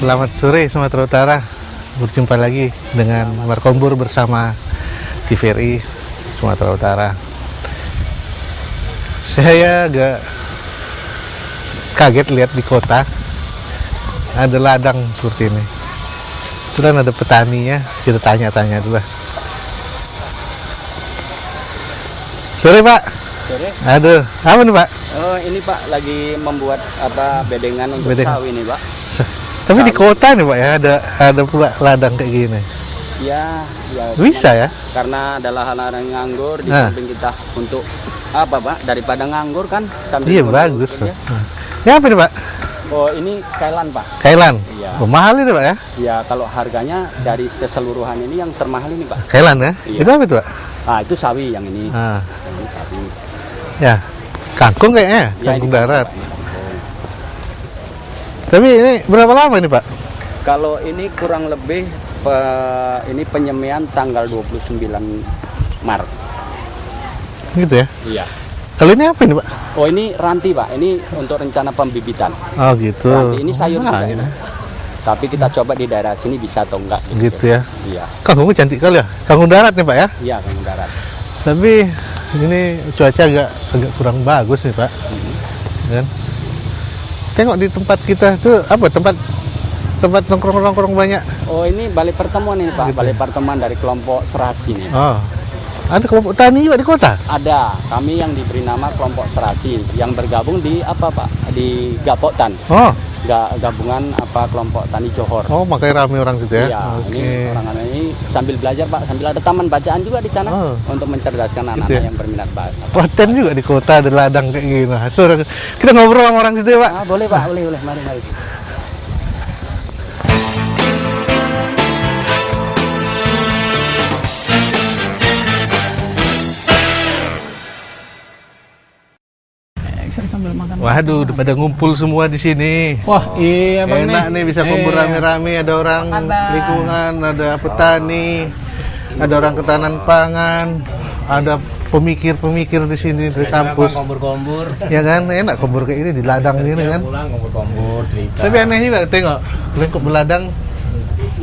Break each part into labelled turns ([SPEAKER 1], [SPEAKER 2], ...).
[SPEAKER 1] Selamat sore Sumatera Utara. Berjumpa lagi dengan Markombur bersama TVRI Sumatera Utara. Saya agak kaget lihat di kota ada ladang seperti ini. Kebetulan ada petaninya, kita tanya-tanya dulu lah. Sore Pak.
[SPEAKER 2] Sore.
[SPEAKER 1] Aduh, apa nih Pak?
[SPEAKER 2] Oh ini Pak lagi membuat apa bedengan untuk sawi nih Pak.
[SPEAKER 1] Tapi di kota nih Pak ya ada pula ladang kayak gini.
[SPEAKER 2] Ya,
[SPEAKER 1] Bisa ya?
[SPEAKER 2] Karena ada lahan-lahan nganggur di samping kita untuk apa Pak? Daripada nganggur kan sambil
[SPEAKER 1] Iya bagus. Ya apa nih Pak?
[SPEAKER 2] Oh ini kailan Pak.
[SPEAKER 1] Kailan.
[SPEAKER 2] Iya.
[SPEAKER 1] Oh, mahal ini Pak ya?
[SPEAKER 2] Ya kalau harganya dari keseluruhan ini yang termahal ini Pak.
[SPEAKER 1] Kailan ya?
[SPEAKER 2] Iya.
[SPEAKER 1] Itu apa itu Pak?
[SPEAKER 2] Ah itu sawi yang ini.
[SPEAKER 1] Ah.
[SPEAKER 2] Yang ini sawi.
[SPEAKER 1] Ya, kangkung kayaknya,
[SPEAKER 2] Ya,
[SPEAKER 1] kangkung
[SPEAKER 2] ini
[SPEAKER 1] darat.
[SPEAKER 2] Pak, ini kangkung.
[SPEAKER 1] Tapi ini berapa lama ini Pak?
[SPEAKER 2] Kalau ini kurang lebih ini penyemaian tanggal 29 Maret.
[SPEAKER 1] Gitu ya?
[SPEAKER 2] Iya.
[SPEAKER 1] Kalau ini apa ini Pak?
[SPEAKER 2] Oh ini ranti Pak, ini untuk rencana pembibitan.
[SPEAKER 1] Oh gitu.
[SPEAKER 2] Ranti ini sayur juga
[SPEAKER 1] ya.
[SPEAKER 2] ini. Tapi kita coba di daerah sini bisa atau enggak.
[SPEAKER 1] Gitu ya.
[SPEAKER 2] Iya.
[SPEAKER 1] Kangkungnya cantik kali ya. Kangkung darat nih Pak ya.
[SPEAKER 2] Iya, kangkung darat.
[SPEAKER 1] Tapi ini cuaca agak kurang bagus nih Pak. Kan? Tengok di tempat kita tuh apa tempat nongkrong banyak.
[SPEAKER 2] Oh ini balai pertemuan ini Pak,
[SPEAKER 1] Gitu.
[SPEAKER 2] balai pertemuan dari kelompok Serasi nih.
[SPEAKER 1] Oh. Ada kelompok tani juga di kota.
[SPEAKER 2] Ada, kami yang diberi nama kelompok Serasi yang bergabung di apa Pak? Di Gapoktan.
[SPEAKER 1] Oh.
[SPEAKER 2] Gabungan apa kelompok tani Johor.
[SPEAKER 1] Oh, makanya ramai orang situ ya.
[SPEAKER 2] Iya,
[SPEAKER 1] Oke.
[SPEAKER 2] ini orang-orang ini sambil belajar Pak, sambil ada taman bacaan juga di sana untuk mencerdaskan anak-anak
[SPEAKER 1] ya?
[SPEAKER 2] yang berminat baca.
[SPEAKER 1] Paten juga di kota ada ladang kayak gini. Nah, sore kita ngobrol sama orang situ ya Pak.
[SPEAKER 2] Ah, boleh Pak, boleh, mari.
[SPEAKER 3] Sambil makan.
[SPEAKER 1] Waduh, pada ngumpul semua di sini.
[SPEAKER 3] Wah, iya Bang
[SPEAKER 1] Enak nih bisa kumpul rame-rame, ada orang lingkungan, ada petani, ada orang ketahanan pangan, ada pemikir-pemikir di sini dari kampus.
[SPEAKER 3] Kombur-kombur.
[SPEAKER 1] Ya kan, enak kumpul kayak ini di ladang ini kan.
[SPEAKER 3] Pulang kombur-kombur cerita.
[SPEAKER 1] Tapi aneh juga, tengok, lingkup beladang,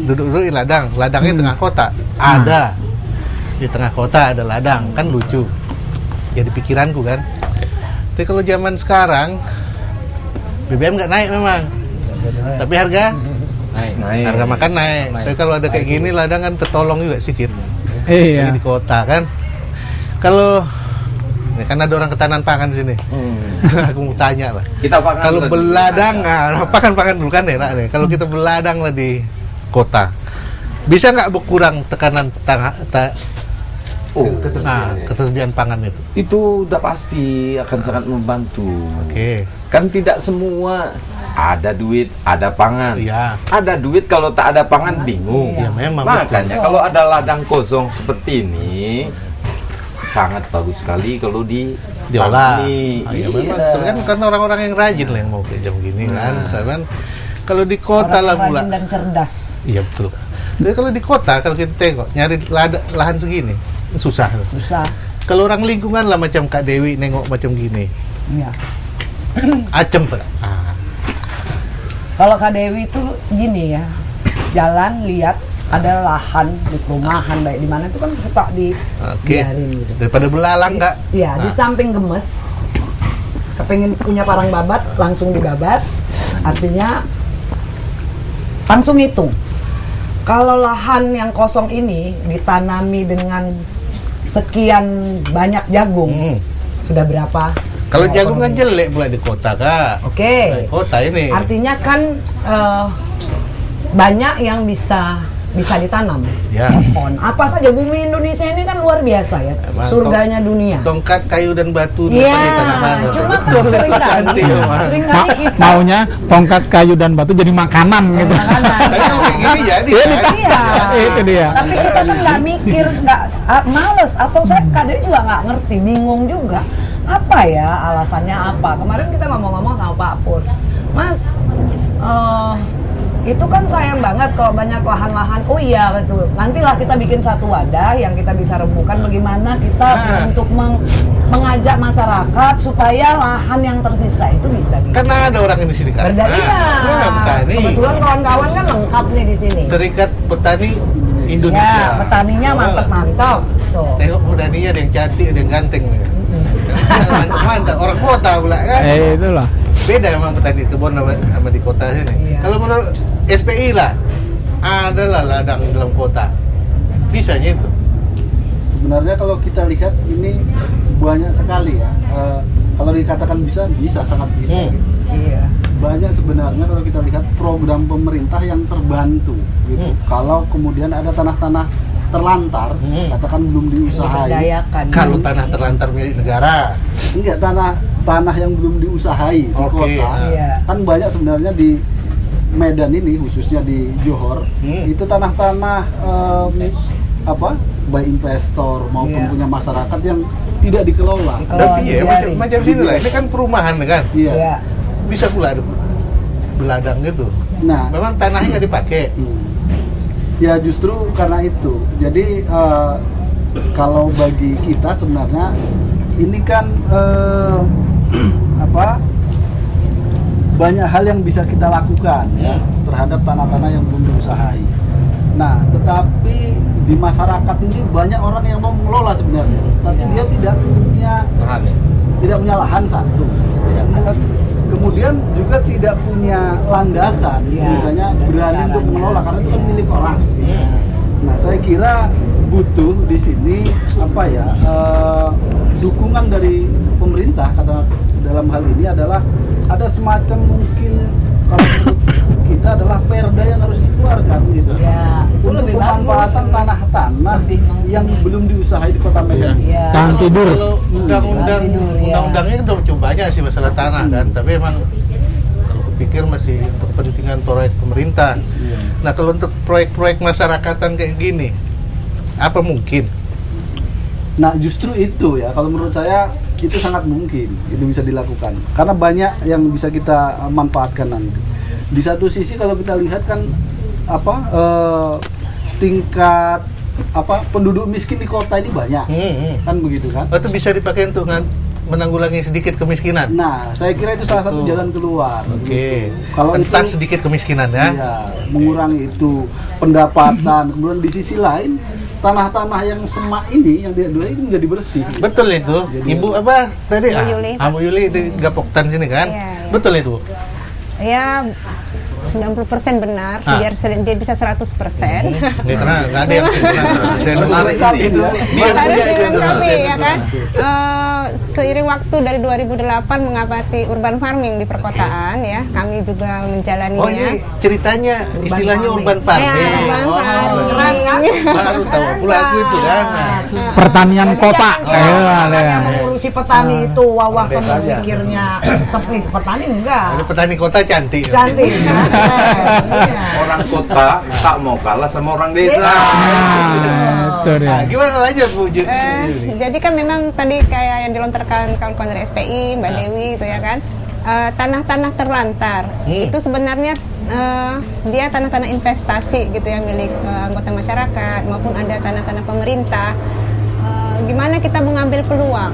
[SPEAKER 1] duduk-duduk di ladang, ladangnya tengah kota, ada. Di tengah kota ada ladang, kan lucu. Jadi pikiranku kan. Tapi kalau zaman sekarang, BBM nggak naik memang. Tapi harga harga makan naik. Tapi kalau ada kayak gini ladang kan tertolong juga sedikit.
[SPEAKER 3] Iya.
[SPEAKER 1] Di kota kan. Kalau ya kan ada orang ketahanan pangan di sini. Aku mau tanya lah.
[SPEAKER 4] Kita pakan
[SPEAKER 1] Kalau
[SPEAKER 4] dulu.
[SPEAKER 1] beladang, pakan dulu kan enak nih. Kalau kita beladang lah di kota, bisa nggak berkurang tekanan ketersediaan pangan itu?
[SPEAKER 4] Itu udah pasti akan sangat membantu.
[SPEAKER 1] Oke.
[SPEAKER 4] Kan tidak semua ada duit, ada pangan.
[SPEAKER 1] Iya.
[SPEAKER 4] Ada duit kalau tak ada pangan bingung.
[SPEAKER 1] Iya, memang
[SPEAKER 4] Makanya kalau ada ladang kosong seperti ini sangat bagus sekali kalau
[SPEAKER 1] diolah.
[SPEAKER 4] ditangani.
[SPEAKER 1] Iya, memang. Tapi kan karena orang-orang yang rajin lah yang mau kayak jam gini kan. Tapi kan kalau di kota lah pula.
[SPEAKER 5] Rajin dan cerdas.
[SPEAKER 1] Iya betul. Jadi kalau di kota kalau kita tengok nyari lahan segini susah. Kalau orang lingkungan lah macam Kak Dewi nengok macam gini.
[SPEAKER 5] Iya.
[SPEAKER 1] Acem Pak.
[SPEAKER 5] Kalau Kak Dewi itu gini ya, jalan lihat ada lahan di perumahan baik di mana itu kan suka dibiarin gitu.
[SPEAKER 1] Daripada belalang Kak.
[SPEAKER 5] Iya, di samping gemes, kepengen punya parang babat langsung dibabat. Artinya langsung hitung. Kalau lahan yang kosong ini ditanami dengan sekian banyak jagung, sudah berapa?
[SPEAKER 1] Kalau jagung kan jelek pula di kota Kak.
[SPEAKER 5] Oke.
[SPEAKER 1] Di kota ini.
[SPEAKER 5] Artinya kan banyak yang bisa ditanam.
[SPEAKER 1] Ya.
[SPEAKER 5] Pohon. Apa saja bumi Indonesia ini kan luar biasa ya.
[SPEAKER 1] Emang
[SPEAKER 5] Surganya dunia.
[SPEAKER 1] Tongkat, kayu dan batu
[SPEAKER 5] Iya.
[SPEAKER 1] di tanah-tanah.
[SPEAKER 5] Cuma
[SPEAKER 1] Betul,
[SPEAKER 5] seringkali kita
[SPEAKER 3] Maunya tongkat kayu dan batu jadi makanan gitu.
[SPEAKER 5] makanan.
[SPEAKER 1] Tapi kalau kayak gini jadi. kan?
[SPEAKER 5] Iya.
[SPEAKER 3] Itu dia.
[SPEAKER 5] Tapi kita kan nggak mikir, nggak males atau saya kadang juga nggak ngerti, bingung juga. Apa ya alasannya apa? Kemarin kita ngomong-ngomong sama Pak Pur, Mas, Itu kan sayang banget kalau banyak lahan-lahan. Oh iya gitu. Nantilah kita bikin satu wadah yang kita bisa rembukan bagaimana kita untuk mengajak masyarakat supaya lahan yang tersisa itu bisa
[SPEAKER 1] Karena ada orang di sini kan.
[SPEAKER 5] berdaya.
[SPEAKER 1] Petani.
[SPEAKER 5] Kebetulan kawan-kawan kan lengkap nih di sini.
[SPEAKER 1] Serikat Petani Indonesia.
[SPEAKER 5] Ya, petaninya mantap-mantap. Tuh.
[SPEAKER 1] Tengok petaninya ada yang cantik, ada yang ganteng. Mantap-mantap. Orang kota pula kan.
[SPEAKER 3] Itulah.
[SPEAKER 1] Beda memang petani kebun sama di kota sini.
[SPEAKER 5] Iya.
[SPEAKER 1] Kalau menurut SPI lah, adalah ladang dalam kota. Bisanya itu.
[SPEAKER 6] Sebenarnya kalau kita lihat ini banyak sekali ya. Kalau dikatakan bisa sangat bisa. Gitu.
[SPEAKER 5] Iya.
[SPEAKER 6] Banyak sebenarnya kalau kita lihat program pemerintah yang terbantu gitu. Kalau kemudian ada tanah-tanah terlantar, katakan belum diusahai.
[SPEAKER 5] Diberdayakan.
[SPEAKER 1] Kalau tanah terlantar milik negara,
[SPEAKER 6] Enggak, tanah yang belum diusahai di
[SPEAKER 1] Oke,
[SPEAKER 6] kota.
[SPEAKER 5] Iya.
[SPEAKER 6] Kan banyak sebenarnya di Medan ini, khususnya di Johor, itu tanah-tanah baik investor maupun
[SPEAKER 5] Iya.
[SPEAKER 6] punya masyarakat yang tidak dikelola.
[SPEAKER 1] tapi ya
[SPEAKER 5] dibiarin.
[SPEAKER 1] macam sini lah. Ini kan perumahan kan,
[SPEAKER 6] Iya.
[SPEAKER 5] Iya.
[SPEAKER 1] bisa pula ada beladang gitu.
[SPEAKER 6] Nah,
[SPEAKER 1] Memang tanahnya nggak dipakai.
[SPEAKER 6] ya justru karena itu. Jadi kalau bagi kita sebenarnya ini kan banyak hal yang bisa kita lakukan ya terhadap tanah-tanah yang belum diusahai. Nah, tetapi di masyarakat ini banyak orang yang mau mengelola sebenarnya, tapi dia tidak punya lahan satu. Kemudian juga tidak punya landasan, misalnya berani untuk mengelola karena itu kan milik orang. Nah, saya kira butuh di sini dukungan dari pemerintah. Kata dalam hal ini adalah ada semacam mungkin kalau menurut kita adalah perda yang harus dikeluarkan gitu.
[SPEAKER 5] Ya, itu
[SPEAKER 6] Untuk
[SPEAKER 5] lebih
[SPEAKER 6] pemanfaatan
[SPEAKER 5] bagus.
[SPEAKER 6] tanah-tanah
[SPEAKER 5] Lebih bagus.
[SPEAKER 6] yang belum diusahai di Kota Medan.
[SPEAKER 5] Iya.
[SPEAKER 3] Tahan tidur.
[SPEAKER 1] Kalau undang-undang
[SPEAKER 5] Tahan tidur, ya.
[SPEAKER 1] undang-undangnya udah cukup banyak sih masalah tanah kan, tapi emang kalau kupikir masih untuk kepentingan proyek pemerintah. Nah, kalau untuk proyek-proyek masyarakatan kayak gini, apa mungkin?
[SPEAKER 6] Nah, justru itu ya, kalau menurut saya itu sangat mungkin itu bisa dilakukan karena banyak yang bisa kita manfaatkan nanti. Di satu sisi kalau kita lihat kan tingkat penduduk miskin di kota ini banyak, kan begitu kan?
[SPEAKER 1] Oh, itu bisa dipakai untuk menanggulangi sedikit kemiskinan.
[SPEAKER 6] Nah, saya kira itu salah satu jalan keluar.
[SPEAKER 1] Oke.
[SPEAKER 6] Kalau
[SPEAKER 1] Entas
[SPEAKER 6] itu
[SPEAKER 1] sedikit kemiskinan ya.
[SPEAKER 6] iya, mengurangi itu pendapatan. Kemudian di sisi lain tanah-tanah yang semak ini yang tidak dua ini menjadi bersih.
[SPEAKER 1] Betul itu. Ibu apa tadi?
[SPEAKER 7] Bu Yuli.
[SPEAKER 1] Bu Yuli di Gapoktan sini kan?
[SPEAKER 7] Iya.
[SPEAKER 1] Betul itu.
[SPEAKER 7] Ya 90% benar, biar dia bisa 100%.
[SPEAKER 1] Ya, karena nggak ada yang saya
[SPEAKER 4] Menarik ini.
[SPEAKER 1] itu dia
[SPEAKER 7] Harus
[SPEAKER 1] punya itu
[SPEAKER 7] dilengkapi ya kan. Seiring waktu dari 2008 mengabdi urban farming di perkotaan ya, kami juga menjalaninya.
[SPEAKER 1] Oh, ini ceritanya istilahnya urban farming.
[SPEAKER 7] Ya, urban
[SPEAKER 1] Oh,
[SPEAKER 7] farming.
[SPEAKER 1] baru tahu pula aku itu kan. Nah,
[SPEAKER 3] Pertanian kota.
[SPEAKER 5] Yang mengurusi petani itu wawasan memikirnya seperti petani enggak.
[SPEAKER 1] ada petani kota cantik.
[SPEAKER 5] Cantik kan? Iya.
[SPEAKER 4] Orang kota tak mau kalah sama orang desa.
[SPEAKER 3] Itu dia.
[SPEAKER 1] Nah, gimana lanjut Bu Yuli?
[SPEAKER 7] Jadi kan memang tadi kayak yang dilontarkan kawan-kawan dari SPI, Mbak Dewi itu ya kan, tanah-tanah terlantar itu sebenarnya dia tanah-tanah investasi gitu ya milik anggota masyarakat maupun ada tanah-tanah pemerintah. Gimana kita mengambil peluang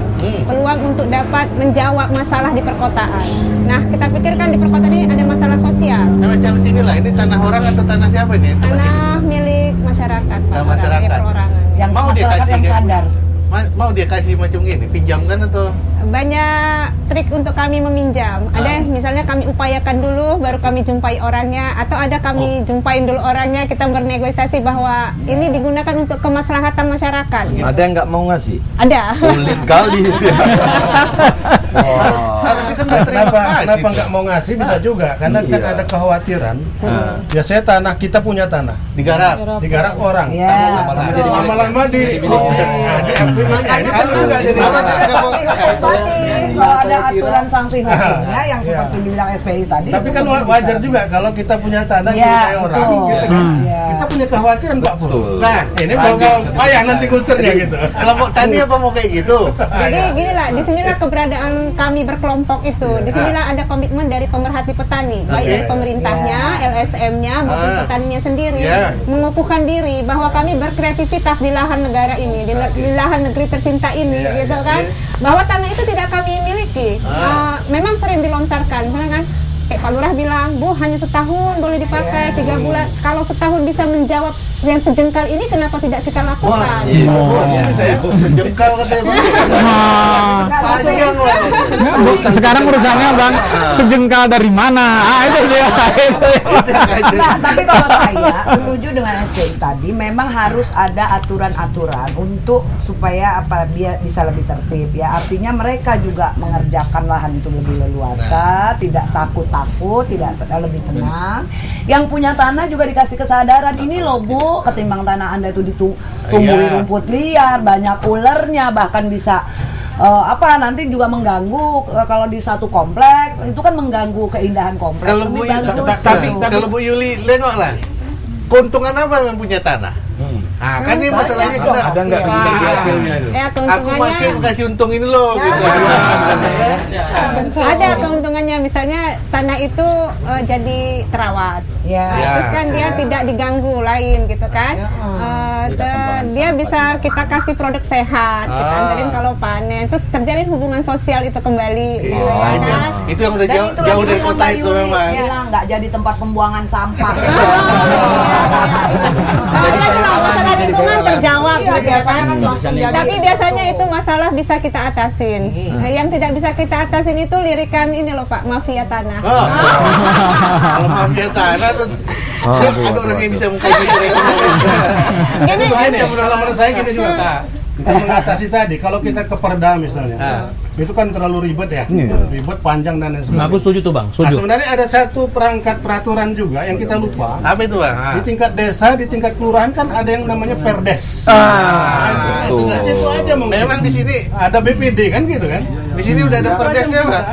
[SPEAKER 7] untuk dapat menjawab masalah di perkotaan. Nah, kita pikirkan di perkotaan ini ada masalah sosial.
[SPEAKER 1] Karena jalan sini lah, ini tanah orang atau tanah siapa ini?
[SPEAKER 7] Tanah milik masyarakat, Pak.
[SPEAKER 1] Tanah masyarakat.
[SPEAKER 7] Ya, perorangan.
[SPEAKER 5] Yang
[SPEAKER 1] Mau dia
[SPEAKER 5] masyarakat
[SPEAKER 1] kasih
[SPEAKER 5] yang
[SPEAKER 1] kan?
[SPEAKER 5] sadar.
[SPEAKER 1] Mau dia kasih macam gini, pinjamkan atau?
[SPEAKER 7] Banyak trik untuk kami meminjam. Ada misalnya kami upayakan dulu, baru kami jumpai orangnya, atau ada kami jumpain dulu orangnya, kita bernegosiasi bahwa ini digunakan untuk kemaslahatan masyarakat.
[SPEAKER 4] Ada yang nggak mau ngasih?
[SPEAKER 7] Ada.
[SPEAKER 4] Sulit kali.
[SPEAKER 1] Harusnya kan berterima
[SPEAKER 8] Kenapa
[SPEAKER 1] kasih.
[SPEAKER 8] nggak mau ngasih bisa juga karena kan
[SPEAKER 4] Iya.
[SPEAKER 8] ada kekhawatiran. Biasanya tanah kita punya tanah
[SPEAKER 1] Digarap.
[SPEAKER 8] digarap orang.
[SPEAKER 5] Iya.
[SPEAKER 8] Lama-lama di diakui miliknya. Ini kan juga jadi
[SPEAKER 1] Apa nggak mau?
[SPEAKER 5] kalau ada aturan sanksi hukumnya yang seperti dibilang SPI tadi.
[SPEAKER 8] Tapi
[SPEAKER 5] itu
[SPEAKER 8] kan
[SPEAKER 5] mungkin
[SPEAKER 8] wajar
[SPEAKER 5] bisa.
[SPEAKER 8] juga kalau kita punya tanah
[SPEAKER 5] Ya,
[SPEAKER 8] punya orang,
[SPEAKER 5] betul.
[SPEAKER 8] gitu kan.
[SPEAKER 5] Ya.
[SPEAKER 8] Kita punya kekhawatiran Pak Pur.
[SPEAKER 4] Betul.
[SPEAKER 8] Nah, ini mau payah nanti kusternya gitu.
[SPEAKER 1] Kelompok tani apa mau kayak gitu?
[SPEAKER 7] Jadi gini lah, disinilah keberadaan kami berkelompok itu. Disinilah ada komitmen dari pemerhati petani, baik dari pemerintahnya, LSM-nya maupun petaninya sendiri, mengukuhkan diri bahwa kami berkreativitas di lahan negara ini, di lahan negeri tercinta ini, gitu kan. Bahwa tanah itu tidak kami miliki. Memang sering dilontarkan, misalnya kan, kayak Pak Lurah bilang, Bu hanya setahun boleh dipakai, 3 bulan. Kalau setahun bisa menjawab yang sejengkal ini, kenapa tidak kita lakukan?
[SPEAKER 1] Sejengkal katanya Bang. Panjang lah.
[SPEAKER 3] Sekarang urusannya Bang, sejengkal dari mana? Itu dia.
[SPEAKER 5] Nah, tapi kalau saya setuju dengan SPI tadi, memang harus ada aturan-aturan untuk supaya biar bisa lebih tertib ya. Artinya mereka juga mengerjakan lahan itu lebih leluasa, tidak takut-takut, tidak lebih tenang. Yang punya tanah juga dikasih kesadaran, ini loh Bu, ketimbang tanah Anda itu ditumbuhi rumput liar, banyak ulernya, bahkan bisa nanti juga mengganggu kalau di satu komplek itu kan mengganggu keindahan komplek.
[SPEAKER 1] Kalau Bu kalau Bu Yuli nengok lah, keuntungan apa yang punya tanah? Nah, kan ini masalahnya kita
[SPEAKER 4] Ada nggak bagi hasilnya itu?
[SPEAKER 7] Ya,
[SPEAKER 1] aku
[SPEAKER 7] keuntungannya
[SPEAKER 1] kasih untung ini loh gitu.
[SPEAKER 7] ada keuntungannya, misalnya tanah itu jadi terawat.
[SPEAKER 5] Ya.
[SPEAKER 7] Terus kan dia tidak diganggu lain gitu kan. Dia bisa kita kasih produk sehat, kita anterin kalau panen, terus terjalin hubungan sosial itu kembali gitu ya kan.
[SPEAKER 1] Itu yang udah
[SPEAKER 5] Dan
[SPEAKER 1] jauh,
[SPEAKER 5] itu
[SPEAKER 1] jauh
[SPEAKER 5] lagi
[SPEAKER 1] dari
[SPEAKER 5] yang
[SPEAKER 1] kota
[SPEAKER 5] Mbak
[SPEAKER 1] itu
[SPEAKER 5] Yuli
[SPEAKER 1] memang.
[SPEAKER 5] bilang, nggak jadi tempat pembuangan sampah.
[SPEAKER 7] Masalah lingkungan terjawab
[SPEAKER 5] Iya,
[SPEAKER 7] gitu ya kan.
[SPEAKER 5] biasanya kan langsung jadi
[SPEAKER 7] Tapi
[SPEAKER 5] itu.
[SPEAKER 7] biasanya itu masalah bisa kita atasin. Yang tidak bisa kita atasin itu lirikan ini loh Pak, mafia tanah.
[SPEAKER 1] Kalau mafia tanah tuh ada orang yang bisa mengkaji ekonomi.
[SPEAKER 7] Gini,
[SPEAKER 8] Ini kalau menurut saya gini juga Kak. Kita mengatasi tadi, kalau kita ke Perda misalnya, itu kan terlalu ribet ya, ribet, panjang dan lain sebagainya.
[SPEAKER 3] Aku setuju tuh Bang,
[SPEAKER 8] Nah, sebenarnya ada satu perangkat peraturan juga yang kita lupa.
[SPEAKER 1] Apa itu Bang?
[SPEAKER 8] Di tingkat desa, di tingkat kelurahan kan ada yang namanya Perdes.
[SPEAKER 1] Itu nggak situ aja mungkin. Memang di sini
[SPEAKER 8] Ada BPD kan gitu kan?
[SPEAKER 1] di sini udah ada perdesnya Bang.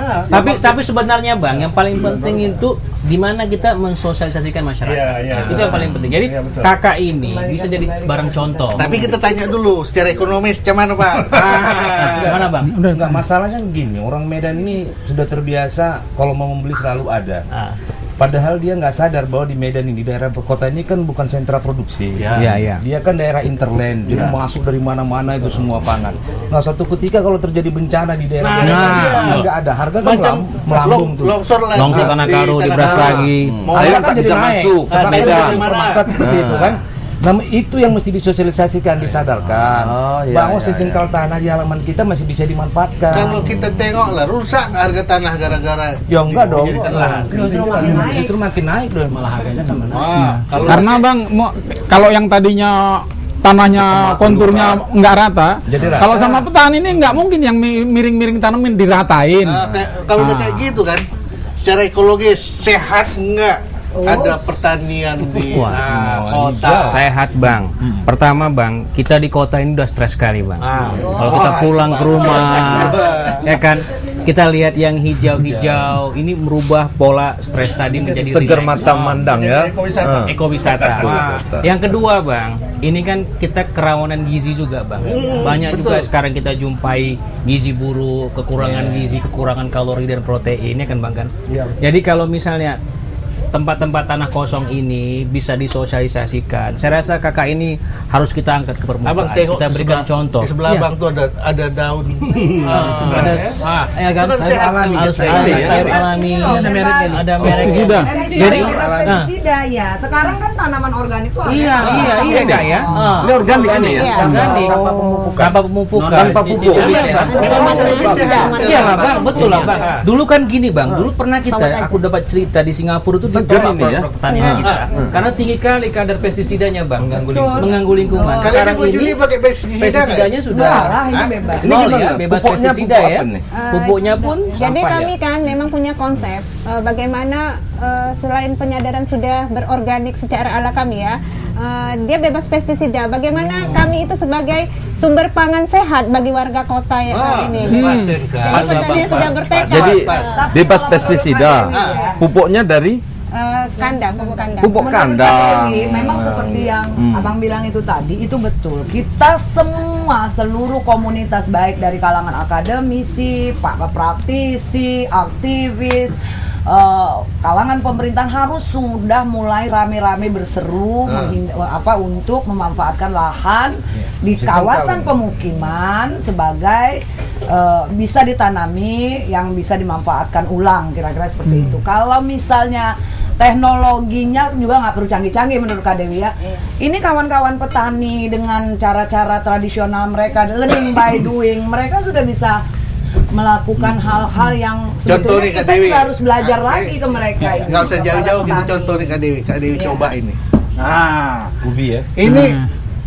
[SPEAKER 9] Tapi sebenarnya Bang, yang paling penting itu di mana kita mensosialisasikan masyarakat.
[SPEAKER 8] Iya.
[SPEAKER 9] Itu yang paling penting. Jadi
[SPEAKER 8] Iya, betul.
[SPEAKER 9] kakak ini bisa jadi barang contoh.
[SPEAKER 1] Tapi kita tanya dulu secara ekonomis gimana Pak?
[SPEAKER 9] Gimana Bang?
[SPEAKER 4] Enggak, masalahnya gini, orang Medan ini sudah terbiasa kalau mau membeli selalu ada. Padahal dia nggak sadar bahwa di Medan ini, daerah kota ini kan bukan sentra produksi.
[SPEAKER 3] Iya.
[SPEAKER 4] Dia kan daerah interland, jadi masuk dari mana-mana itu semua pangan. Nah, satu ketika kalau terjadi bencana di daerah nggak ada, harga kan
[SPEAKER 1] Macam
[SPEAKER 4] melambung tuh.
[SPEAKER 1] longsor lagi.
[SPEAKER 9] Longsor tanah karu di beras lagi.
[SPEAKER 4] Air kan jadi masuk ke
[SPEAKER 1] Medan.
[SPEAKER 4] Medan,
[SPEAKER 1] Dari mana?
[SPEAKER 4] supermarket seperti itu kan. Nah, itu yang mesti disosialisasikan, disadarkan bahwa sejengkal tanah di halaman kita masih bisa dimanfaatkan.
[SPEAKER 1] Kalau kita tengok lah rusak harga tanah gara-gara
[SPEAKER 4] Ya enggak dong.
[SPEAKER 1] dijadikan lahan.
[SPEAKER 4] Justru makin naik dong malah harganya kan.
[SPEAKER 1] Kalau
[SPEAKER 3] Karena Bang, kalau yang tadinya tanahnya konturnya nggak rata,
[SPEAKER 4] Jadi rata.
[SPEAKER 3] kalau sama petani ini nggak mungkin yang miring-miring tanamin diratain.
[SPEAKER 1] kalau udah kayak gitu kan, secara ekologis sehat enggak? Ada pertanian di kota.
[SPEAKER 9] Sehat Bang. Pertama Bang, kita di kota ini udah stres sekali Bang. Kalau kita pulang ke rumah, ya kan, kita lihat yang hijau-hijau, ini merubah pola stres tadi menjadi
[SPEAKER 4] Segar
[SPEAKER 9] relax.
[SPEAKER 4] mata mandang ya.
[SPEAKER 9] Ekowisata. Yang kedua Bang, ini kan kita kerawanan gizi juga Bang. Banyak juga sekarang kita jumpai gizi buruk, kekurangan gizi, kekurangan kalori dan protein, ya kan Bang kan. Jadi kalau misalnya tempat-tempat tanah kosong ini bisa disosialisasikan, saya rasa kakak ini harus kita angkat ke permukaan.
[SPEAKER 1] Abang tengok
[SPEAKER 9] Kita
[SPEAKER 1] di
[SPEAKER 9] berikan
[SPEAKER 1] sebelah-
[SPEAKER 9] contoh.
[SPEAKER 1] Di sebelah
[SPEAKER 9] Iya.
[SPEAKER 1] abang tuh ada daun.
[SPEAKER 9] Ada, ya kan,
[SPEAKER 1] Itu kan sehat
[SPEAKER 9] alami,
[SPEAKER 1] kan,
[SPEAKER 9] harus
[SPEAKER 1] sayur
[SPEAKER 9] ada
[SPEAKER 1] ya.
[SPEAKER 9] sayur alami, ada mereknya, ada mereknya.
[SPEAKER 3] Pestisida.
[SPEAKER 9] Jadi,
[SPEAKER 5] pestisida ya. Sekarang kan tanaman organik tuh ada.
[SPEAKER 9] iya enggak ya?
[SPEAKER 4] Ini organik ini ya.
[SPEAKER 7] Iya.
[SPEAKER 9] Organik, tanpa pemupukan,
[SPEAKER 4] Tanpa pupuk.
[SPEAKER 9] Iya lah Bang, betul lah Bang. Dulu kan gini Bang, dulu pernah aku dapat cerita di Singapura itu
[SPEAKER 10] seger ini ya.
[SPEAKER 9] Pertanian kita. Karena tinggi kali kadar pestisidanya, Bang. Mengganggu lingkungan.
[SPEAKER 1] Kalian
[SPEAKER 9] Sekarang
[SPEAKER 1] Bu Juli
[SPEAKER 9] ini
[SPEAKER 1] pakai pestisida
[SPEAKER 9] pestisidanya sudah
[SPEAKER 5] ini bebas.
[SPEAKER 10] Ini
[SPEAKER 9] nol
[SPEAKER 10] gimana?
[SPEAKER 9] ya, bebas
[SPEAKER 10] Pupuknya
[SPEAKER 9] pestisida
[SPEAKER 10] pupuk
[SPEAKER 9] ya.
[SPEAKER 10] apa nih?
[SPEAKER 9] Pupuknya pun
[SPEAKER 7] Jadi
[SPEAKER 9] sampah
[SPEAKER 7] kami
[SPEAKER 9] ya.
[SPEAKER 7] kan memang punya konsep bagaimana selain penyadaran sudah berorganik secara ala kami ya, dia bebas pestisida. Bagaimana kami itu sebagai sumber pangan sehat bagi warga kota yang ini. Jadi petani sudah bertekad.
[SPEAKER 10] Jadi bebas pestisida. Pupuknya dari
[SPEAKER 7] Kandang, pupuk kandang.
[SPEAKER 10] pupuk kandang.
[SPEAKER 5] Memang seperti yang Abang bilang itu tadi, itu betul. Kita semua, seluruh komunitas, baik dari kalangan akademisi, praktisi, aktivis, kalangan pemerintahan harus sudah mulai rame-rame berseru untuk memanfaatkan lahan di kawasan pemukiman sebagai bisa ditanami yang bisa dimanfaatkan ulang, kira-kira seperti itu. Kalau misalnya teknologinya juga nggak perlu canggih-canggih menurut Kak Dewi ya. Ini kawan-kawan petani dengan cara-cara tradisional mereka, learning by doing, mereka sudah bisa melakukan hal-hal yang
[SPEAKER 1] Contoh nih,
[SPEAKER 5] sebetulnya
[SPEAKER 1] Kak
[SPEAKER 5] kita
[SPEAKER 1] Dewi.
[SPEAKER 5] juga harus belajar lagi ke mereka.
[SPEAKER 1] Nggak usah jauh-jauh, kita contoh nih Kak Dewi. Kak Dewi coba ini. Nah,
[SPEAKER 4] Ubi ya.
[SPEAKER 1] ini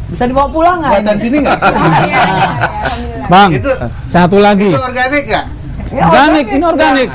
[SPEAKER 5] Bisa dibawa pulang nggak?
[SPEAKER 1] buatan sini nggak?
[SPEAKER 3] Bang,
[SPEAKER 1] Itu
[SPEAKER 3] satu lagi.
[SPEAKER 1] itu organik nggak?
[SPEAKER 3] Organik, ini organik.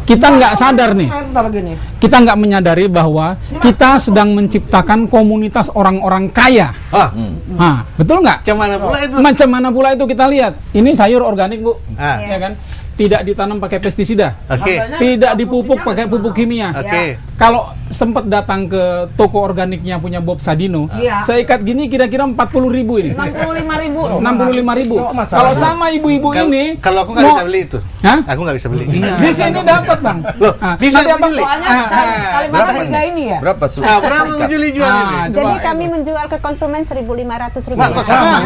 [SPEAKER 3] Kita nggak sadar nih.
[SPEAKER 5] Ntar gini.
[SPEAKER 3] Kita nggak menyadari bahwa kita sedang menciptakan komunitas orang-orang kaya.
[SPEAKER 1] Ah,
[SPEAKER 3] Nah, betul nggak?
[SPEAKER 1] macam mana pula itu?
[SPEAKER 3] Macam mana pula itu kita lihat. Ini sayur organik, Bu.
[SPEAKER 1] Ah,
[SPEAKER 3] Ya kan? Tidak ditanam pakai pestisida.
[SPEAKER 1] oke.
[SPEAKER 3] Tidak dipupuk pakai pupuk kimia.
[SPEAKER 1] Oke.
[SPEAKER 3] Kalau sempat datang ke toko organiknya punya Bob Sadino,
[SPEAKER 5] Iya.
[SPEAKER 3] saya ikat gini kira-kira 40.000 ini.
[SPEAKER 7] 65.000.
[SPEAKER 3] 65.000. Kalau sama ibu-ibu ini,
[SPEAKER 1] Kalau aku nggak
[SPEAKER 3] mau-
[SPEAKER 1] bisa beli itu.
[SPEAKER 3] Hah?
[SPEAKER 1] Aku nggak bisa beli.
[SPEAKER 3] Di sini dapat, Bang.
[SPEAKER 1] Loh,
[SPEAKER 3] Ah,
[SPEAKER 1] bisa
[SPEAKER 3] nanti Abang-
[SPEAKER 1] beli?
[SPEAKER 5] Soalnya
[SPEAKER 3] Ah,
[SPEAKER 5] Kalimantan harga ini ya.
[SPEAKER 10] Berapa su?
[SPEAKER 1] Nah, berapa Bu Juli jual ini?
[SPEAKER 3] Ah,
[SPEAKER 7] Jadi
[SPEAKER 3] coba.
[SPEAKER 7] kami menjual ke konsumen Rp1.500.
[SPEAKER 1] Wah, kok sama?